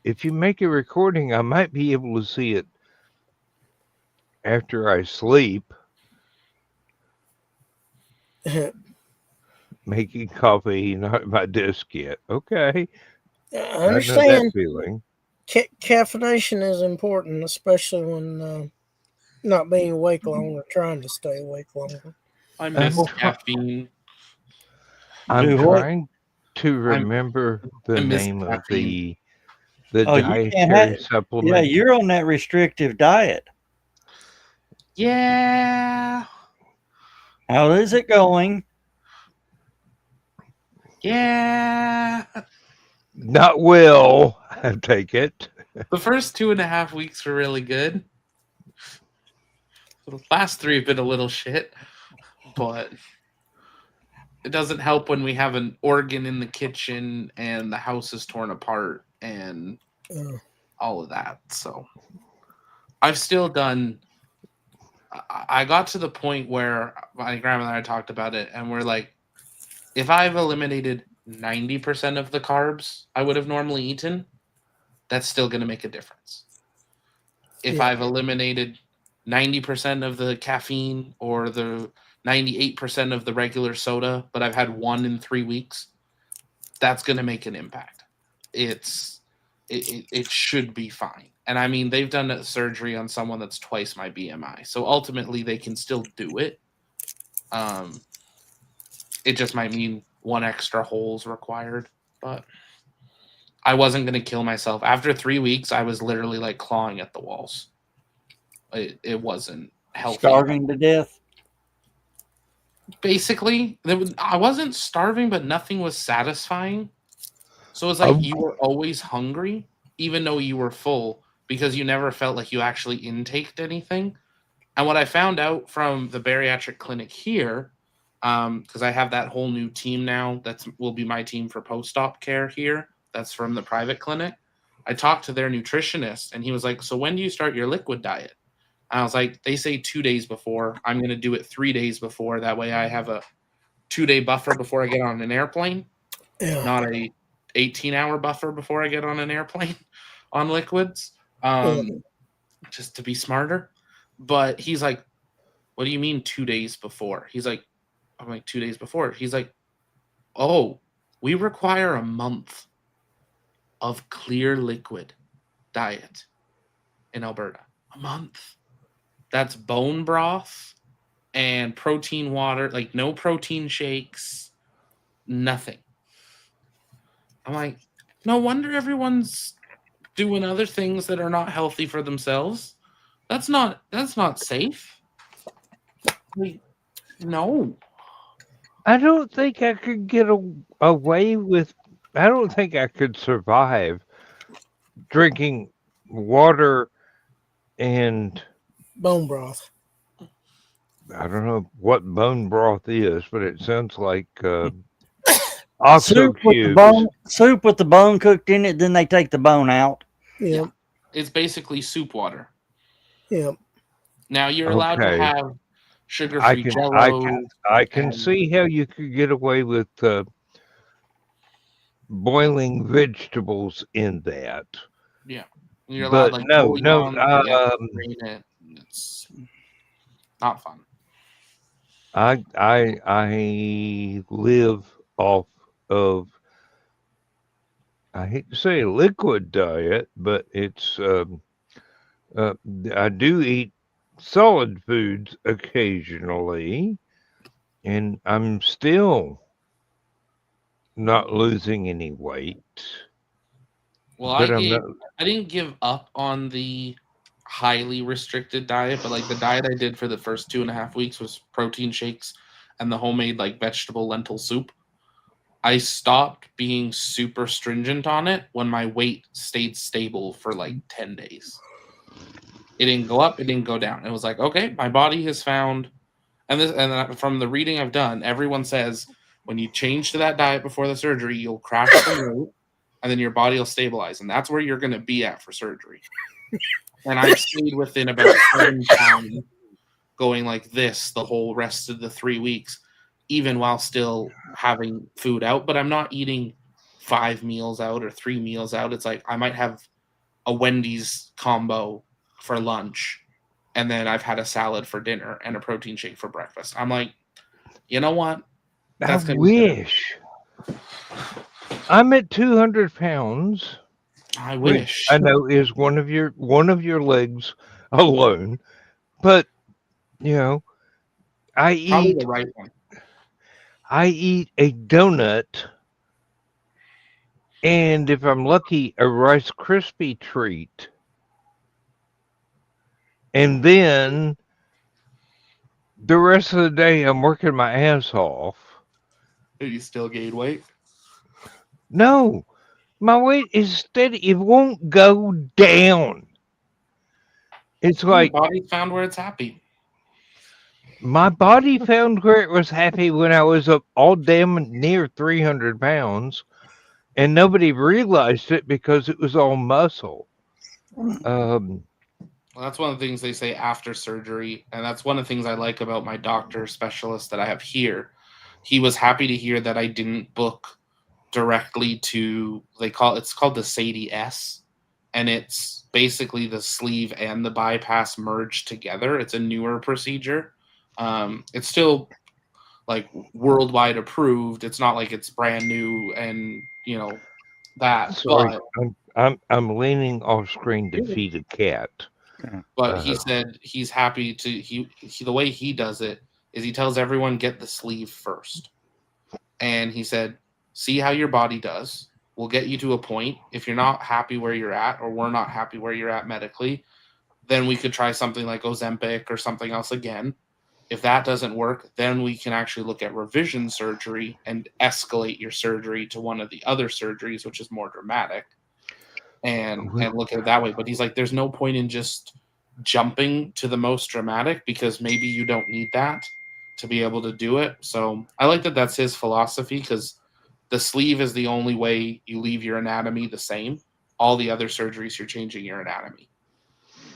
If you make a recording, I might be able to see it after I sleep. Making coffee, not at my desk yet. Okay. I I know understand. that feeling. Caffeination is important, especially when not being awake longer, trying to stay awake longer. I miss caffeine. I'm Do what? trying to remember the I miss name of caffeine. the Oh, you can't dietary have. Yeah, supplement. you're on that restrictive diet. Yeah. How is it going? Yeah. Not well, I take it. The first 2.5 weeks were really good. The last 3 have been a little shit, but it doesn't help when we have an organ in the kitchen and the house is torn apart and all of that. So I've still done. I got to the point where my grandmother and I talked about it, and we're like, if I've eliminated 90% of the carbs I would have normally eaten, that's still going to make a difference. If I've eliminated 90% of the caffeine or the 98% of the regular soda, but I've had 1 in 3 weeks, that's going to make an impact. It's it should be fine. And I mean, they've done a surgery on someone that's twice my BMI, so ultimately they can still do it. It just might mean one extra hole is required, but I wasn't going to kill myself. After 3 weeks, I was literally like clawing at the walls. It wasn't healthy. Starving to death. Basically, I wasn't starving, but nothing was satisfying. So it's like you were always hungry, even though you were full, because you never felt like you actually intaked anything. And what I found out from the bariatric clinic here, because I have that whole new team now, that will be my team for post-op care here. That's from the private clinic. I talked to their nutritionist, and he was like, "So when do you start your liquid diet?" And I was like, "They say 2 days before. I'm going to do it 3 days before. That way I have a 2-day buffer before I get on an airplane, not a 18-hour buffer before I get on an airplane on liquids, just to be smarter." But he's like, "What do you mean 2 days before?" I'm like, 2 days before. He's like, "Oh, we require a month of clear liquid diet in Alberta. A month. That's bone broth and protein water, like no protein shakes, nothing." I'm like, no wonder everyone's doing other things that are not healthy for themselves. That's not safe. Like, no. I don't think I could get away with. I don't think I could survive drinking water and Bone broth. I don't know what bone broth is, but it sounds like oxo cubes. Soup with the bone cooked in it. Then they take the bone out. Yep. It's basically soup water. Yep. Now you're allowed to Okay. have sugar-free Jello. I can see how you could get away with boiling vegetables in that. Yeah. You're allowed But like no, bouillon, drain it. It's not fun. I live off of, I hate to say a liquid diet, but it's I do eat solid foods occasionally, and I'm still not losing any weight. Well, But I didn't give up on the highly restricted diet, but like the diet I did for the first 2.5 weeks was protein shakes and the homemade like vegetable lentil soup. I stopped being super stringent on it when my weight stayed stable for like 10 days. It didn't go up, it didn't go down. It was like, okay, my body has found, and from the reading I've done, everyone says when you change to that diet before the surgery, you'll crash the weight, and then your body will stabilize, and that's where you're going to be at for surgery. And I stayed within about 7 pounds, going like this the whole rest of the 3 weeks, even while still having food out. But I'm not eating 5 meals out or 3 meals out. It's like I might have a Wendy's combo for lunch, and then I've had a salad for dinner and a protein shake for breakfast. I'm like, you know what? I wish. I'm at 200 pounds. I wish. I know is one of your legs alone, but you know, Probably the right one. I eat a donut, and if I'm lucky, a Rice Krispie treat, and then the rest of the day I'm working my ass off. Did you still gain weight? No, my weight is steady. It won't go down. It's like your body found where it's happy. My body found where it was happy when I was up all damn near 300 pounds, and nobody realized it because it was all muscle. Well, that's one of the things they say after surgery, and that's one of the things I like about my doctor specialist that I have here. He was happy to hear that I didn't book directly to, it's called the Sadie S, and it's basically the sleeve and the bypass merged together. It's a newer procedure. It's still like worldwide approved. It's not like it's brand new and that. Sorry, I'm leaning off screen to feed a cat. But he said he's happy to he the way he does it is he tells everyone get the sleeve first. And he said, see how your body does. We'll get you to a point. If you're not happy where you're at, or we're not happy where you're at medically, then we could try something like Ozempic or something else again. If that doesn't work, then we can actually look at revision surgery and escalate your surgery to one of the other surgeries, which is more dramatic, and look at it that way. But he's like, there's no point in just jumping to the most dramatic because maybe you don't need that to be able to do it. So I like that that's his philosophy, because the sleeve is the only way you leave your anatomy the same. All the other surgeries, you're changing your anatomy.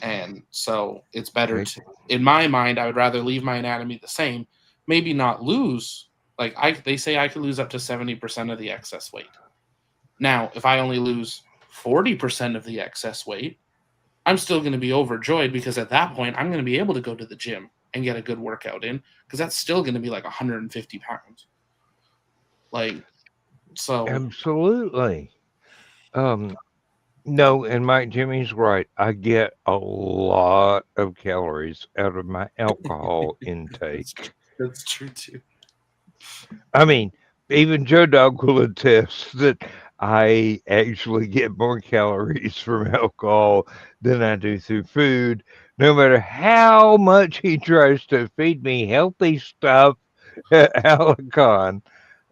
And so it's better to, in my mind, I would rather leave my anatomy the same, maybe not lose. Like they say I could lose up to 70% of the excess weight. Now, if I only lose 40% of the excess weight, I'm still going to be overjoyed, because at that point, I'm going to be able to go to the gym and get a good workout in, because that's still going to be like 150 pounds. Like, so. Absolutely. No, and Mike Jimmy's right. I get a lot of calories out of my alcohol intake. That's true too. I mean, even Joe Dog will attest that I actually get more calories from alcohol than I do through food, no matter how much he tries to feed me healthy stuff at Alicon.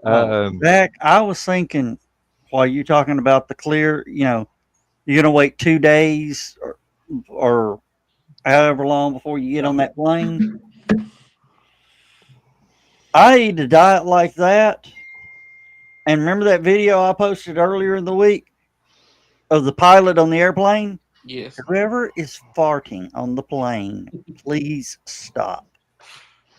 Back, I was thinking while you're talking about the clear, you're going to wait 2 days or however long before you get on that plane. I eat a diet like that. And remember that video I posted earlier in the week of the pilot on the airplane? Yes. Whoever is farting on the plane, please stop.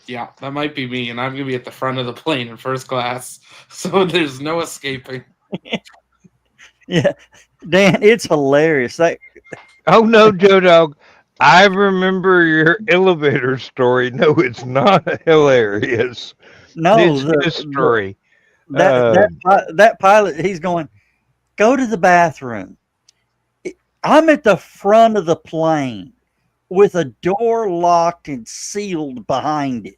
Yeah, that might be me, and I'm going to be at the front of the plane in first class, so there's no escaping. Yeah, Dan, it's hilarious. Oh no, Joe Dog. I remember your elevator story. No, it's not hilarious. No, It's history. that pilot, he's going, go to the bathroom. I'm at the front of the plane with a door locked and sealed behind it.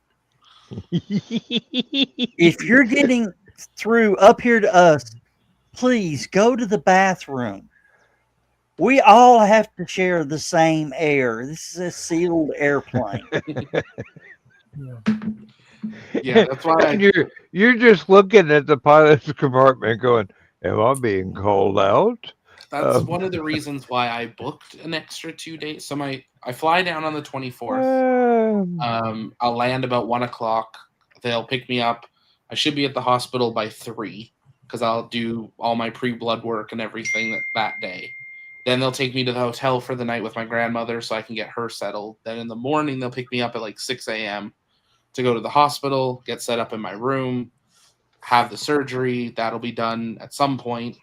If you're getting through up here to us, please go to the bathroom. We all have to share the same air. This is a sealed airplane. Yeah, that's why you're just looking at the pilot's compartment going, am I being called out? That's one of the reasons why I booked an extra 2 days. So I fly down on the 24th. I'll land about 1:00. They'll pick me up. I should be at the hospital by 3, because I'll do all my pre-blood work and everything that day. Then they'll take me to the hotel for the night with my grandmother so I can get her settled. Then in the morning, they'll pick me up at like 6 a.m. to go to the hospital, get set up in my room, have the surgery. That'll be done at some point.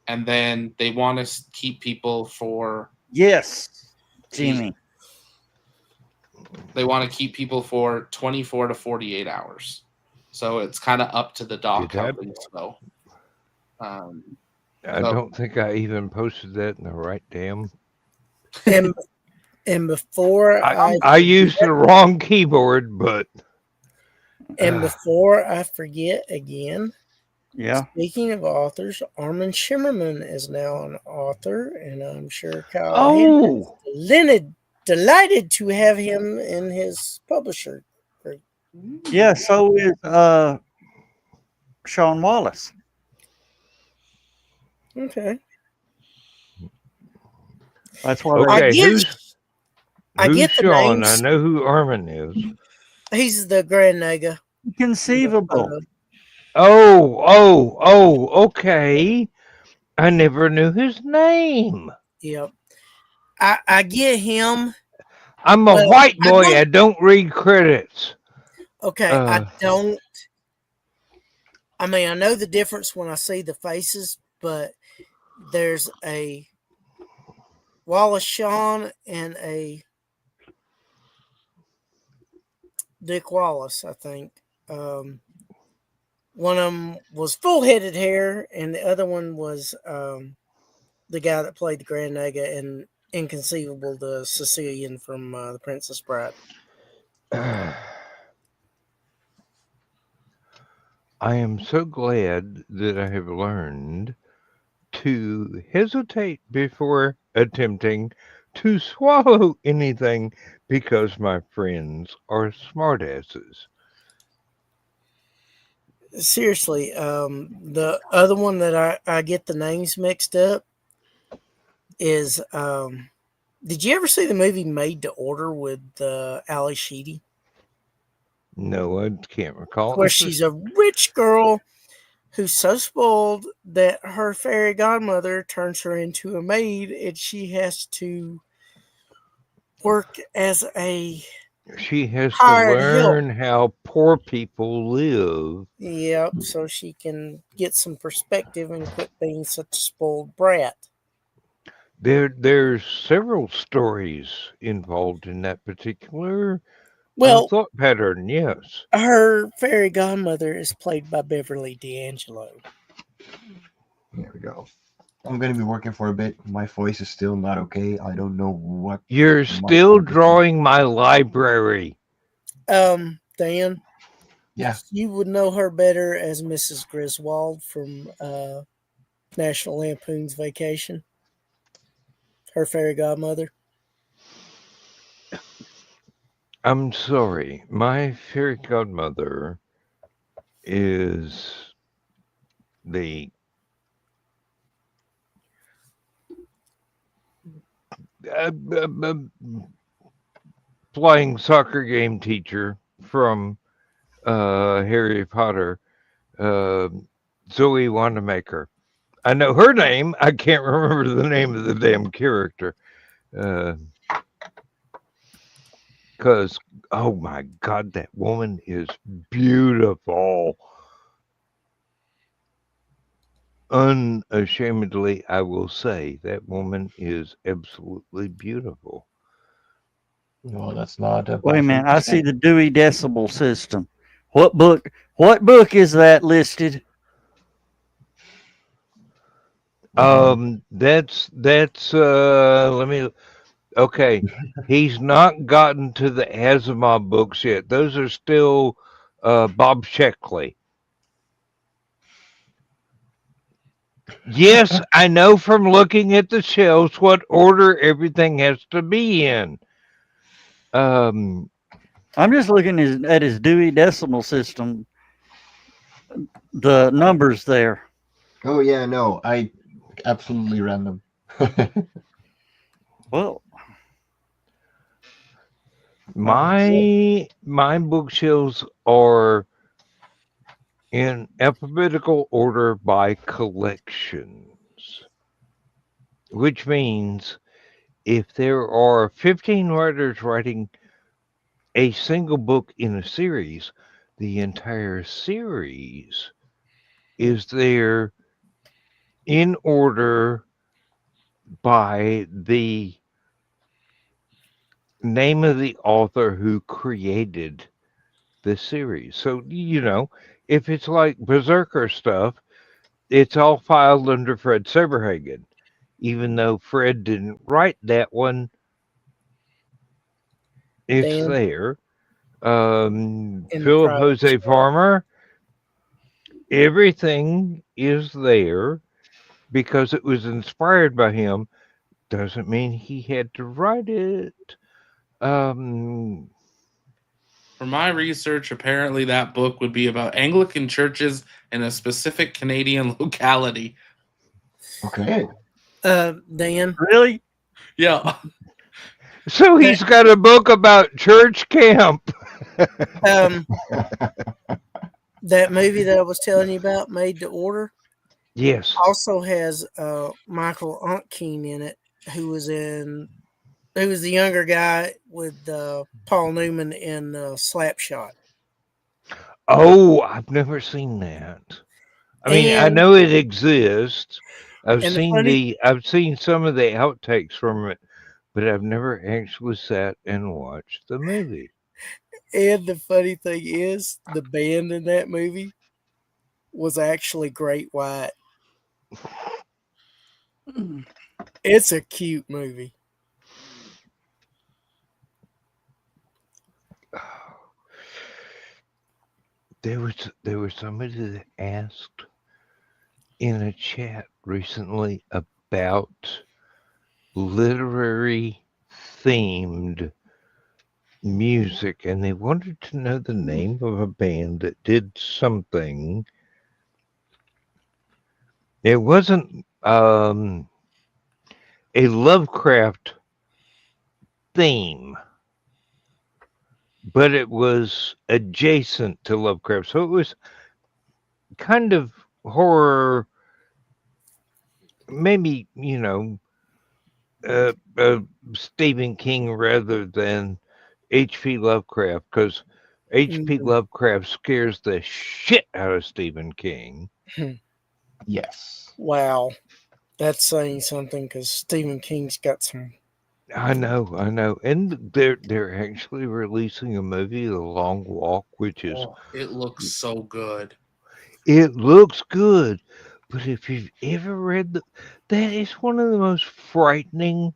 And then they want to keep people for... Yes, Jimmy. They want to keep people for 24 to 48 hours. So it's kind of up to the doc how things go. I don't think I even posted that in the right damn. And before I used the wrong keyboard, but. And before I forget again. Yeah. Speaking of authors, Armin Shimmerman is now an author, and I'm sure Kyle is delighted to have him in his publisher group. Yeah, so is Sean Wallace. Okay. That's what okay. Who's Sean? names. I know who Armin is. He's the Grand Naga. Conceivable. Okay. I never knew his name. Yep. I get him. I'm a white boy. I don't read credits. Okay, I don't. I mean, I know the difference when I see the faces, but there's a Wallace Shawn and a Dick Wallace, I think. One of them was full-headed hair, and the other one was the guy that played the Grand Naga in Inconceivable, the Sicilian from The Princess Bride. I am so glad that I have learned to hesitate before attempting to swallow anything because my friends are smartasses. Seriously, the other one that I get the names mixed up is did you ever see the movie Made to Order with Ali Sheedy? No, I can't recall. Where she's a rich girl who's so spoiled that her fairy godmother turns her into a maid, and she has to work as a She has to hired help. learn how poor people live. Yep, so she can get some perspective and quit being such a spoiled brat. There's several stories involved in that particular Well, thought pattern. Yes. her fairy godmother is played by Beverly D'Angelo. There we go. I'm gonna be working for a bit. My voice is still not okay. I don't know what. You're my still focus is. drawing my library. Dan, Yeah. you would know her better as Mrs. Griswold from National Lampoon's Vacation. Her fairy godmother. I'm sorry. My fairy godmother is the flying soccer game teacher from Harry Potter, Zoe Wanamaker. I know her name. I can't remember the name of the damn character. Because, oh my God, that woman is beautiful. Unashamedly, I will say that woman is absolutely beautiful. No, that's not a. Wait a bad minute. thing to I say. see the Dewey Decimal System. What book? What book is that listed? That's let me. Okay, he's not gotten to the Asimov books yet. Those are still Bob Sheckley. Yes, I know from looking at the shelves what order everything has to be in. I'm just looking at his Dewey Decimal System. The numbers there. Oh yeah, no, I absolutely random. Well, my bookshelves are in alphabetical order by collections, which means if there are 15 writers writing a single book in a series, the entire series is there in order by the name of the author who created the series. So, if it's like Berserker stuff, it's all filed under Fred Saberhagen. Even though Fred didn't write that one, it's Dan, there. in the Philip private Jose chat. Farmer, everything is there because it was inspired by him. Doesn't mean he had to write it. From my research, apparently that book would be about Anglican churches in a specific Canadian locality. Okay. Dan, really? Yeah. So he's got a book about church camp. that movie that I was telling you about, Made to Order, Yes. also has Michael Ontkeen in it, who was the younger guy with Paul Newman in Slapshot. Oh, I've never seen that. I mean, I And- know it exists. I've And the seen funny- I've seen some of the outtakes from it, but I've never actually sat and watched the movie. And the funny thing is, the band in that movie was actually Great White. It's a cute movie. There was somebody that asked in a chat recently about literary themed music, and they wanted to know the name of a band that did something. It wasn't a Lovecraft theme, but it was adjacent to Lovecraft, so it was kind of horror, maybe, Stephen King rather than H.P. Lovecraft, because H.P. Mhm. Lovecraft scares the shit out of Stephen King. Yes. Wow. That's saying something because Stephen King's got some. I know, and they're actually releasing a movie, The Long Walk, which is Oh, it looks so good. it looks good, but if you've ever read that is one of the most frightening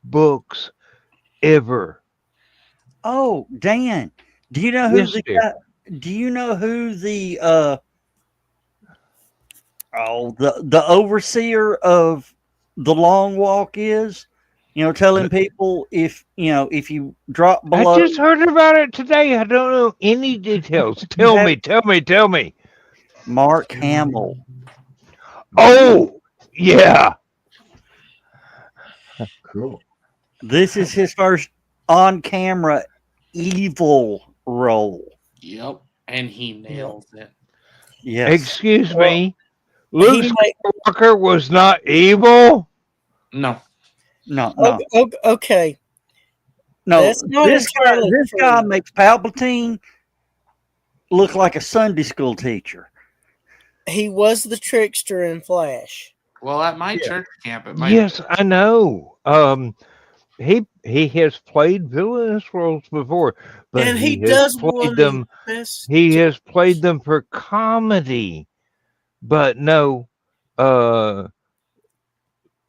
books ever. Oh, Dan, do you know who Yes, the dear. guy? Do you know who the the overseer of the Long Walk is? Telling people if you drop I below. just heard about it today. I don't know any details. You Tell have me, tell me, tell me. Mark Hamill. Oh, yeah. Cool. This is his first on-camera evil role. Yep. And he nails it. Yes. Excuse Well, me. Luke he might. Skywalker was not evil. No. No, no, Okay. no. That's not This entirely guy true. makes Palpatine look like a Sunday school teacher. He was the trickster in Flash. Well, at my Yeah. church camp, it might. Yes, I know. He has played villainous roles before, but And he he has does played one of them. the best. He has played them for comedy. But no,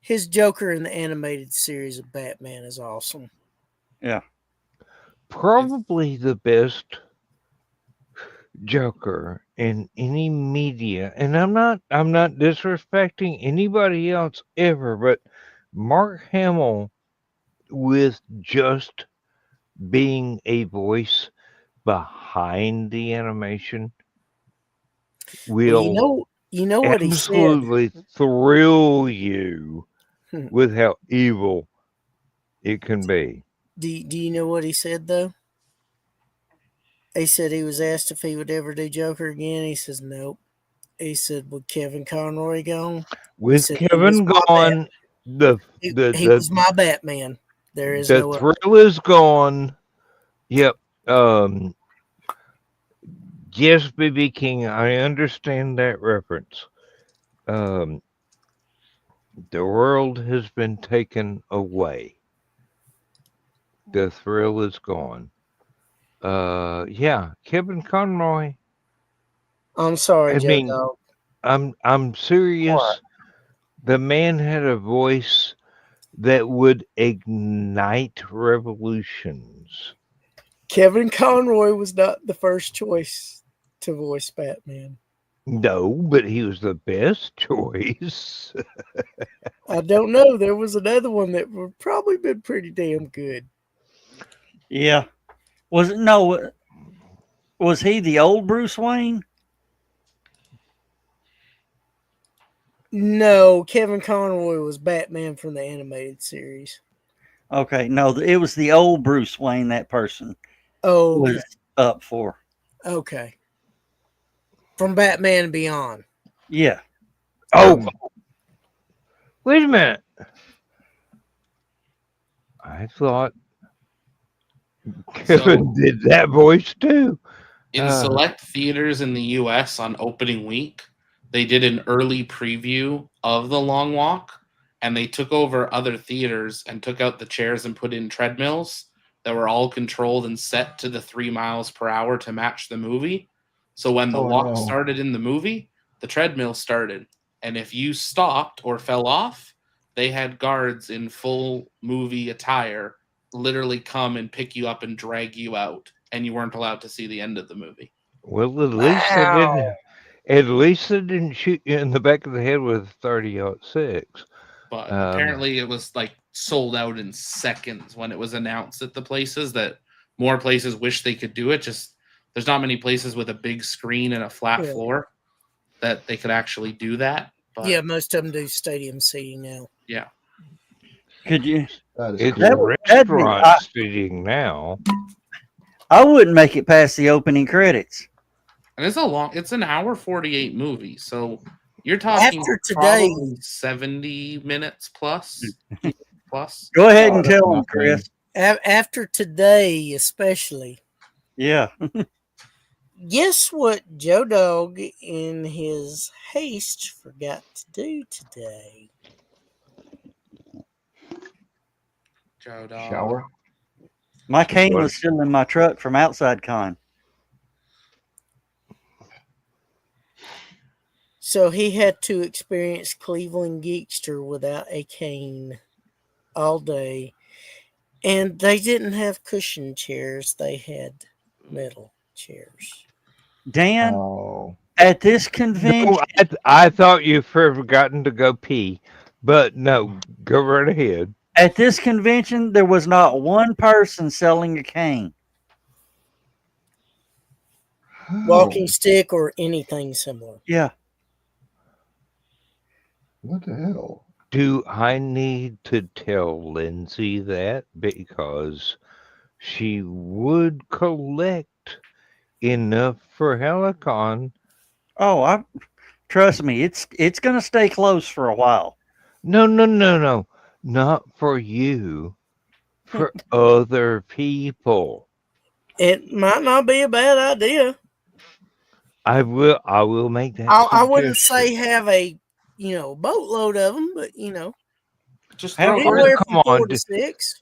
His Joker in the animated series of Batman is awesome. Yeah. probably the best Joker in any media. And I'm not disrespecting anybody else ever, but Mark Hamill with just being a voice behind the animation Well, will you know what he said. absolutely thrill you Hmm. with how evil it can be. Do you know what he said though? He said he was asked if he would ever do Joker again. He says nope. He said, "With Kevin Conroy gone, With said he was Kevin my gone, the he was my Batman. There is the no other." thrill is gone. Yep. Um yes, BB King, I understand that reference. Um the world has been taken away. The thrill is gone. Yeah, Kevin Conroy. I'm sorry, I Joe mean, Dog. I'm serious. The man had a voice that would ignite revolutions. Kevin Conroy was not the first choice to voice Batman. No, but he was the best choice. I don't know. There was another one that would probably been pretty damn good. Yeah. Was he the old Bruce Wayne? No, Kevin Conroy was Batman from the animated series. Okay, no, it was the old Bruce Wayne that person Oh, was okay. up for. Okay. From Batman Beyond. Yeah. Oh, wait a minute. I thought Kevin did that voice too. In select theaters in the US on opening week, they did an early preview of The Long Walk, and they took over other theaters and took out the chairs and put in treadmills that were all controlled and set to the 3 miles per hour to match the movie. So when the walk started in the movie, the treadmill started. And if you stopped or fell off, they had guards in full movie attire literally come and pick you up and drag you out, and you weren't allowed to see the end of the movie. Well, at least they didn't. At least they didn't shoot you in the back of the head with a 30-06. But apparently it was like sold out in seconds when it was announced at the places that more places wish they could do it. Just there's not many places with a big screen and a flat floor that they could actually do that. But Yeah, most of them do stadium seating now. yeah. Could you? It's That'd be- restaurant seating now. I wouldn't make it past the opening credits. And it's an hour 48 movie. So you're talking After today, probably 70 minutes plus. Go ahead and tell them, Chris. after today, especially. Yeah. Guess what Joe Dog, in his haste, forgot to do today? Joe Dog. Shower. My cane was still in my truck from outside con. So he had to experience Cleveland Geekster without a cane all day. And they didn't have cushion chairs. They had metal chairs. Dan, Oh. at this convention, No, I thought you'd forgotten to go pee, but no, go right ahead. at this convention, there was not one person selling a cane. Walking stick or anything similar. Yeah. What the hell? Do I need to tell Lindsay that? Because she would collect enough for Helicon. Oh, trust me, it's gonna stay closed for a while. No. Not for you. For other people. It might not be a bad idea. I will make that. I wouldn't suggestion. say have a boatload of them, but Just Have throw you- anywhere come from on, 4 to 6.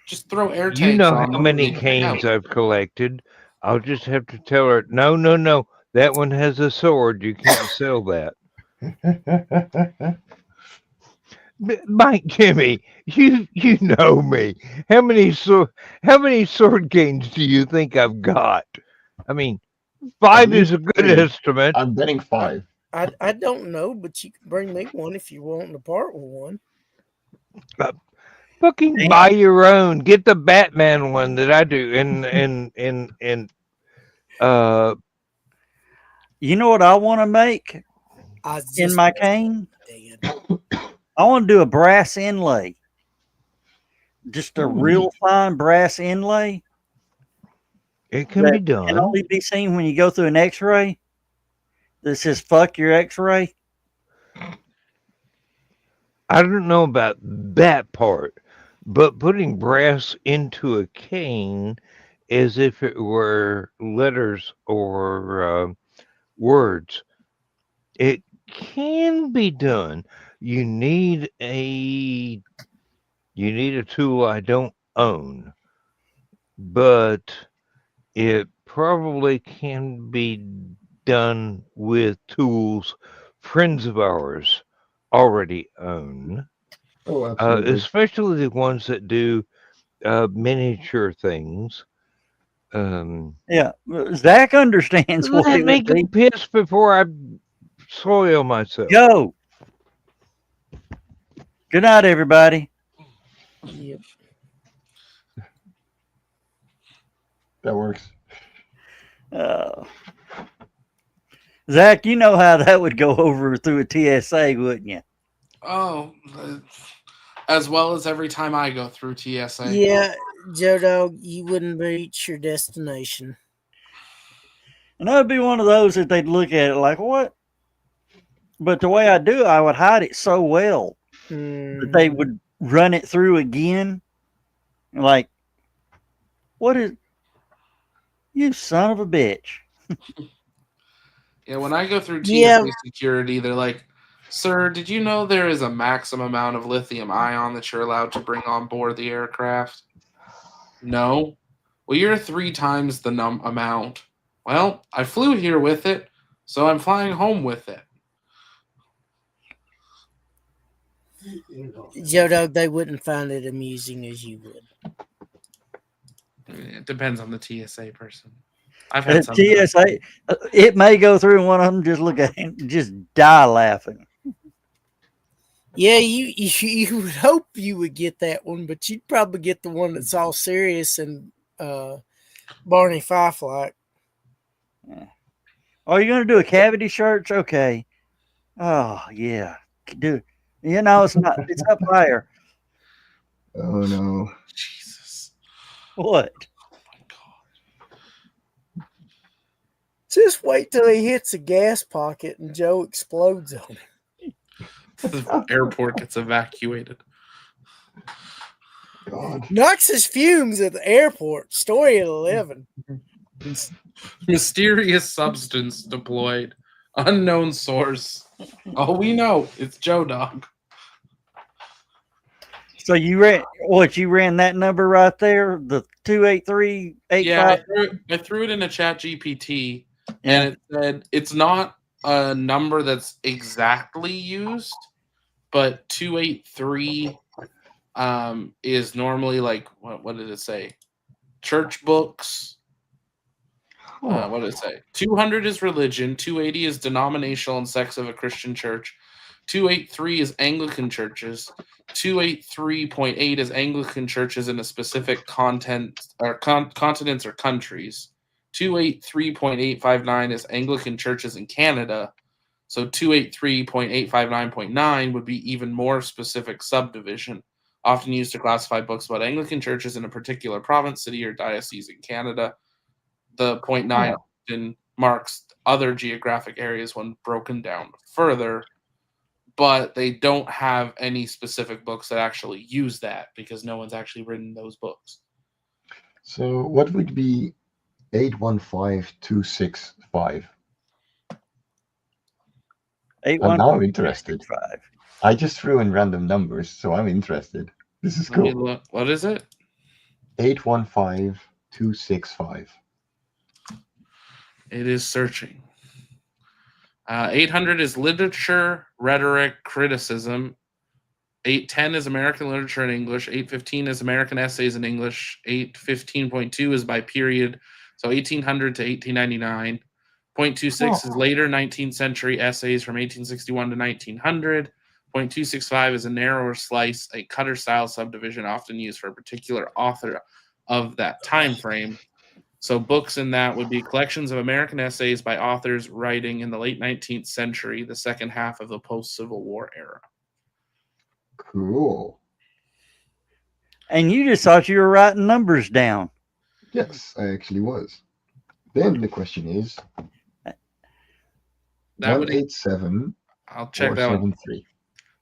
just throw air tanks You know on how them many and hang canes out. I've collected. I'll just have to tell her, no. That one has a sword. You can't sell that. Mike Jimmy, you know me. How many sword canes do you think I've got? I mean, 5 is a good 3. estimate. I'm betting 5. I don't know, but you can bring me one if you want to part with one. Fucking buy your own. Get the Batman one that I do. You know what I want to make I was in just my cane? thinking. I want to do a brass inlay. Just a real fine brass inlay. It can be done. Can only be seen when you go through an X-ray. That says "fuck your X-ray." I don't know about that part, but putting brass into a cane as if it were letters or words, it can be done. You need a tool I don't own, but it probably can be done with tools friends of ours already own, Oh, absolutely. especially the ones that do miniature things. Yeah, Zach understands what Let it me would go be. piss before I soil myself. Go. Good night, everybody. Yep. That works. Zach, you know how that would go over through a TSA, wouldn't you? Oh, as well as every time I go through TSA. Yeah, Joe Dog, you wouldn't reach your destination. And that would be one of those that they'd look at it like, what? But the way I do, I would hide it so well that they would run it through again. Like, what is, you son of a bitch. Yeah, when I go through TSA Yeah. security, they're like, "Sir, did you know there is a maximum amount of lithium ion that you're allowed to bring on board the aircraft?" No. Well, you're 3 times the amount. Well, I flew here with it, so I'm flying home with it. Joe Dog, they wouldn't find it amusing as you would. It depends on the TSA person. I've had some. TSA, it may go through and one of them just look at him, just die laughing. Yeah, you would hope you would get that one, but you'd probably get the one that's all serious and Barney Fife like. Oh, you're gonna do a cavity search? Okay. Oh yeah, do. You know it's not. It's up higher. Oh no. Jesus. What? Oh my God. Just wait till he hits a gas pocket and Joe explodes on him. The airport gets evacuated. God. Noxious fumes at the airport. Story at 11. Mysterious substance deployed. Unknown source. All we know, it's Joe Dog. So you ran what? You ran that number right there, the 28385. Yeah, I threw it in a chat GPT, and it said it's not a number that's exactly used, but 283 is normally like what did it say? Church books. What did it say? 200 is religion, 280 is denominational and sects of a Christian church, 283 is Anglican churches, 283.8 is Anglican churches in a specific continents or countries. 283.859 is Anglican churches in Canada. So 283.859.9 would be even more specific subdivision, often used to classify books about Anglican churches in a particular province, city, or diocese in Canada. The 0.9 often marks other geographic areas when broken down further, but they don't have any specific books that actually use that because no one's actually written those books. So what would be 815265? Now I'm interested. I just threw in random numbers, so I'm interested. This is cool. What is it? 815265. It is searching. 800 is literature, rhetoric, criticism. 810 is American literature in English. 815 is American essays in English. 815.2 is by period, so 1800 to 1899. 0.26 is later 19th century essays from 1861 to 1900. 0.265 is a narrower slice, a cutter style subdivision often used for a particular author of that time frame. So books in that would be collections of American essays by authors writing in the late 19th century, the second half of the post-Civil War era. Cool. And you just thought you were writing numbers down. Yes, I actually was. Then the question is, 187. I'll check that one.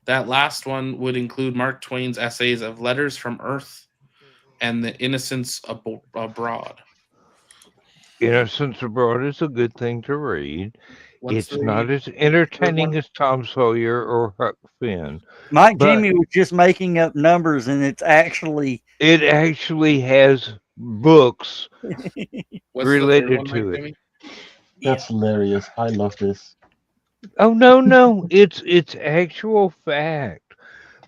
That last one would include Mark Twain's essays of Letters from Earth and The Innocents Abroad. Innocents Abroad is a good thing to read. It's not as entertaining as Tom Sawyer or Huck Finn. Mike Jimmy was just making up numbers, and it actually has books related to it. That's hilarious. I love this. Oh no, it's actual fact.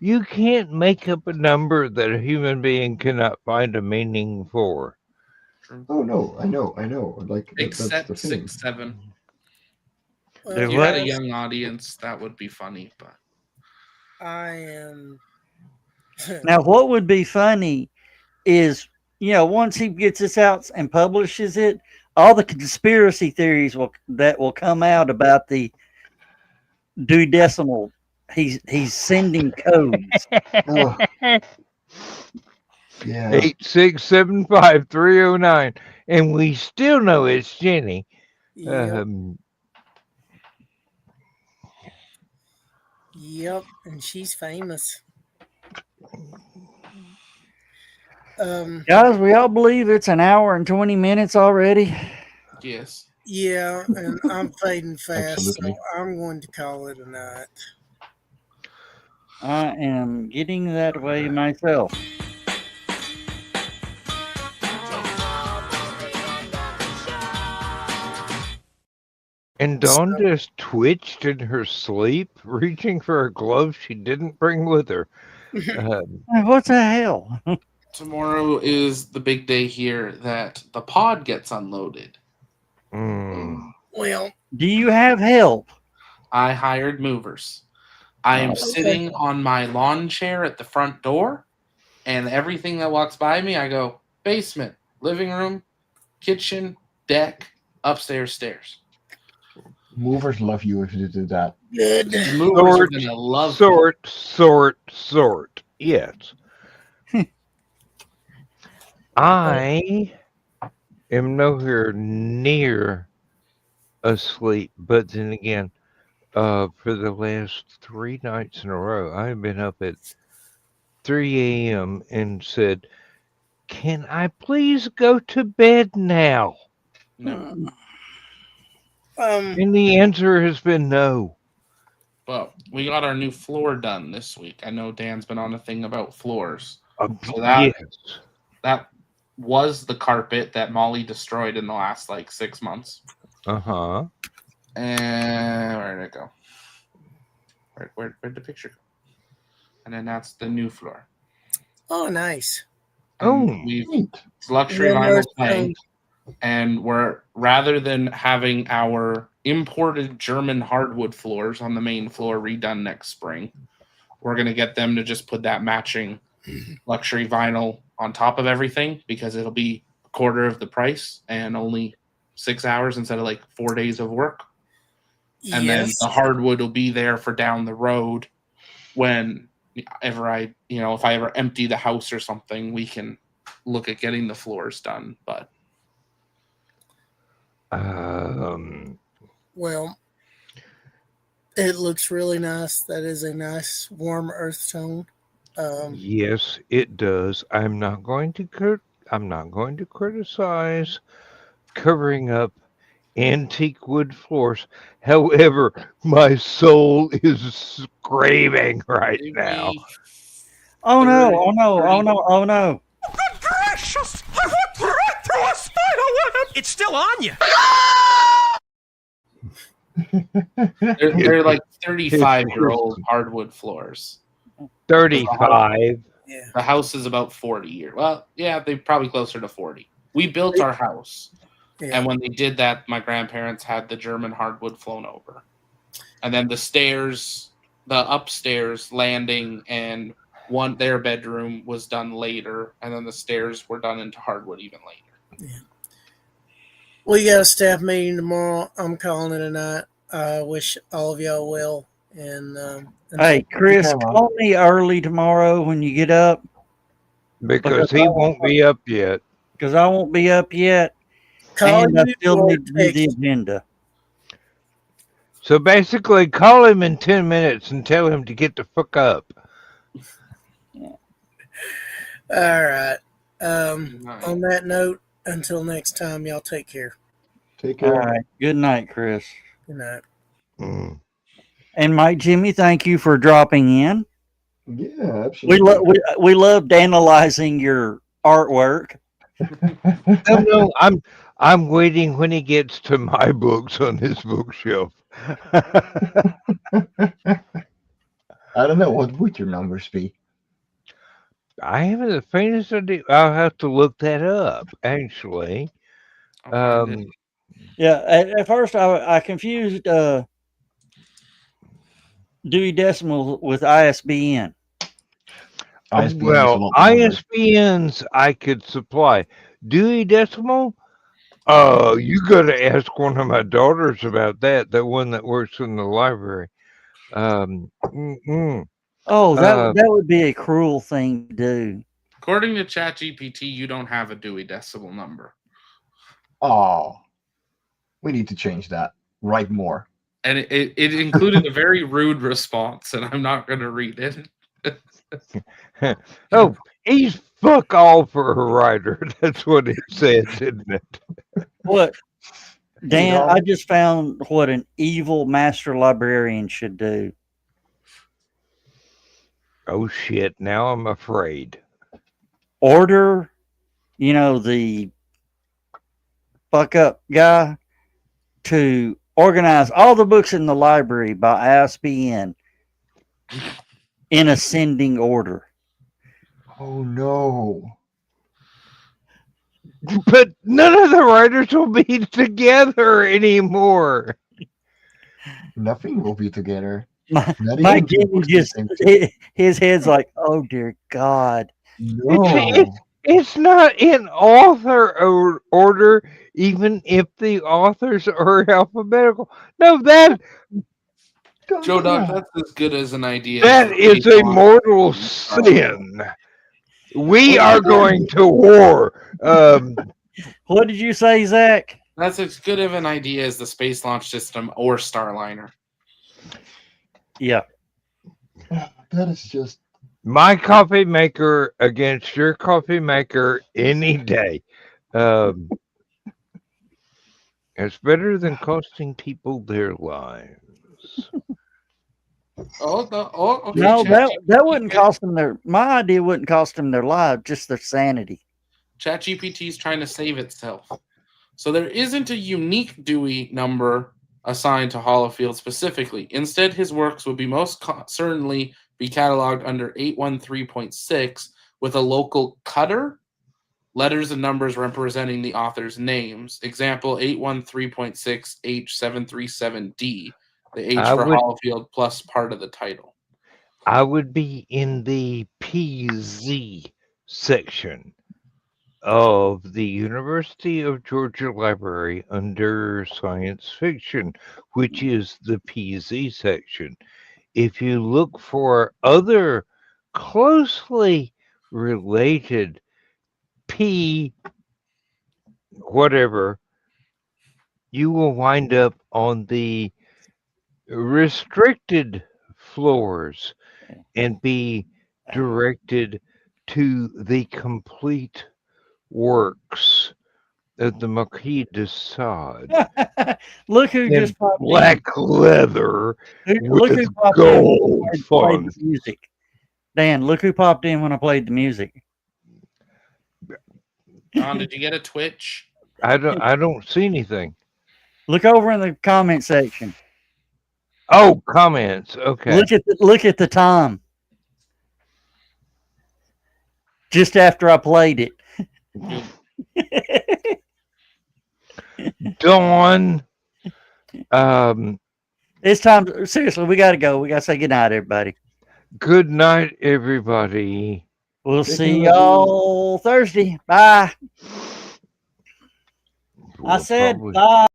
You can't make up a number that a human being cannot find a meaning for. Oh no, I know. Like except that's the thing. 6-7. Well, if you had a young audience, that would be funny, but I am. Now, what would be funny is, once he gets this out and publishes it, all the conspiracy theories will come out about the duodecimal. He's sending codes. Oh. Yeah. 8675309, and we still know it's Jenny. Yep. Yep, and she's famous. Guys, we all believe it's an hour and 20 minutes already. Yes. Yeah, and I'm fading fast, Absolutely. so I'm going to call it a night. I am getting that way myself. And Dawn just twitched in her sleep, reaching for a glove she didn't bring with her. What the hell? Tomorrow is the big day here that the pod gets unloaded. Well, Do you have help? I hired movers. I am Oh, sitting on my lawn chair at the front door, and everything that walks by me, I go basement, living room, kitchen, deck, upstairs, stairs. Movers love you if you do that. good. The movers are gonna love Sort. Yes. I am nowhere near asleep, but then again, for the last 3 nights in a row, I've been up at 3 a.m. and said, "Can I please go to bed now?" No. And the answer has been no. Well, we got our new floor done this week. I know Dan's been on a thing about floors. So Yes. that was the carpet that Molly destroyed in the last like 6 months. Uh-huh. And where did it go? Where'd the picture go? And then that's the new floor. Oh, nice. And it's luxury vinyl plank. And we're, rather than having our imported German hardwood floors on the main floor redone next spring, we're going to get them to just put that matching luxury vinyl on top of everything, because it'll be a quarter of the price and only 6 hours instead of like 4 days of work. And then the hardwood will be there for down the road when ever if I ever empty the house or something, we can look at getting the floors done. But well, it looks really nice. That is a nice warm earth tone. Yes, it does. I'm not going to criticize covering up antique wood floors. However, my soul is screaming right now. Oh no! Oh no! Good gracious! I walked right through a spider web! It's still on you! they're like 35-year-old hardwood floors. 35. Yeah. The house is about 40 years. Well, yeah, they're probably closer to 40. We built our house. Yeah. And when they did that, my grandparents had the German hardwood flown over. And then the stairs, the upstairs landing and their bedroom was done later. And then the stairs were done into hardwood even later. Yeah. We got a staff meeting tomorrow. I'm calling it a night. I wish all of y'all well. And hey, Chris, call me early tomorrow when you get up. Because he won't be up yet. Because I won't be up yet. And I still need to do the agenda. So basically, call him in 10 minutes and tell him to get the fuck up. All right. On that note, until next time, y'all take care. Take care. All right. Good night, Chris. Good night. And Mike, Jimmy, thank you for dropping in. Yeah, absolutely. We loved analyzing your artwork. No, I'm waiting when he gets to my books on his bookshelf. I don't know. What would your numbers be? I haven't the faintest idea. I'll have to look that up, actually. Yeah, at first I confused Dewey Decimal with ISBN. Well, ISBNs I could supply. Dewey Decimal? Oh, you got to ask one of my daughters about that. The one that works in the library. Oh, that would be a cruel thing to do. According to ChatGPT, you don't have a Dewey Decimal number. Oh, we need to change that. Write more. And it included a very rude response, and I'm not going to read it. Oh, he's fuck all for a writer. That's what it says, isn't it? What? Dan, I just found what an evil master librarian should do. Oh, shit. Now I'm afraid. Order, the fuck up guy to Organize all the books in the library by ISBN in ascending order. Oh no. But none of the writers will be together anymore. Nothing will be together. My Not my even Jimmy books just the same his head's like, oh dear God. No. It's not in author order, even if the authors are alphabetical. No, Joe Doc, that's as good as an idea. that as is the a mortal sin. We What are did you- going to war. What did you say, Zach? That's as good of an idea as the Space Launch System or Starliner. Yeah. That is just My coffee maker against your coffee maker any day. It's better than costing people their lives. Okay. No, that ChatGPT wouldn't cost them their. My idea wouldn't cost them their lives, just their sanity. ChatGPT is trying to save itself. So there isn't a unique Dewey number assigned to Holofield specifically. Instead, his works would be most certainly be cataloged under 813.6 with a local cutter, letters and numbers representing the author's names. Example 813.6 H737D, the H for Holofield plus part of the title. I would be in the PZ section of the University of Georgia Library under science fiction, which is the PZ section. If you look for other closely related P whatever, you will wind up on the restricted floors and be directed to the complete works of the Marquis de Sade Look who in just popped black leather in. Look with who popped gold in when I played font. the music. Dan, look who popped in when I played the music. John, did you get a Twitch? I don't see anything. Look over in the comment section. Oh, comments. Okay. Look at the time. Just after I played it. Dawn. It's time. Seriously, we got to go. We got to say goodnight, everybody. Good night, everybody. We'll see y'all Thursday. Bye. I said bye.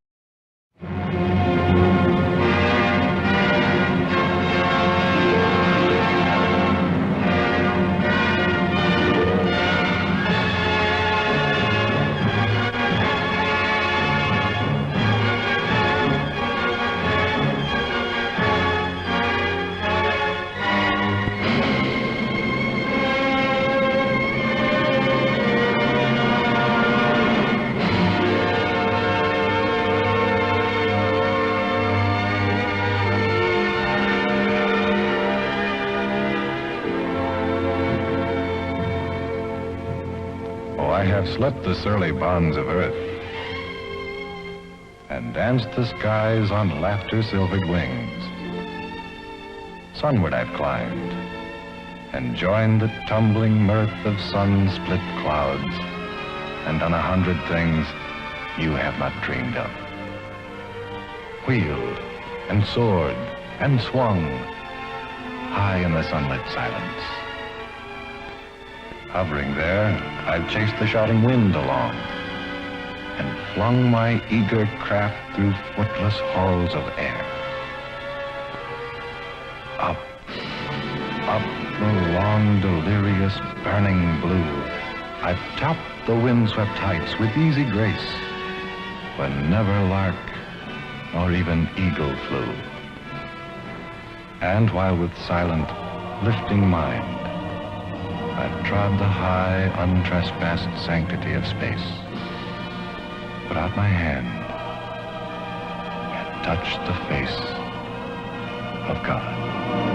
I have slept the surly bonds of earth and danced the skies on laughter-silvered wings. Sunward I've climbed and joined the tumbling mirth of sun-split clouds and done 100 things you have not dreamed of. Wheeled and soared and swung high in the sunlit silence. Hovering there, I've chased the shouting wind along and flung my eager craft through footless halls of air. Up, up the long, delirious, burning blue, I've topped the windswept heights with easy grace, when never lark nor even eagle flew. And while with silent, lifting mind, I've trod the high, untrespassed sanctity of space, put out my hand, and touched the face of God.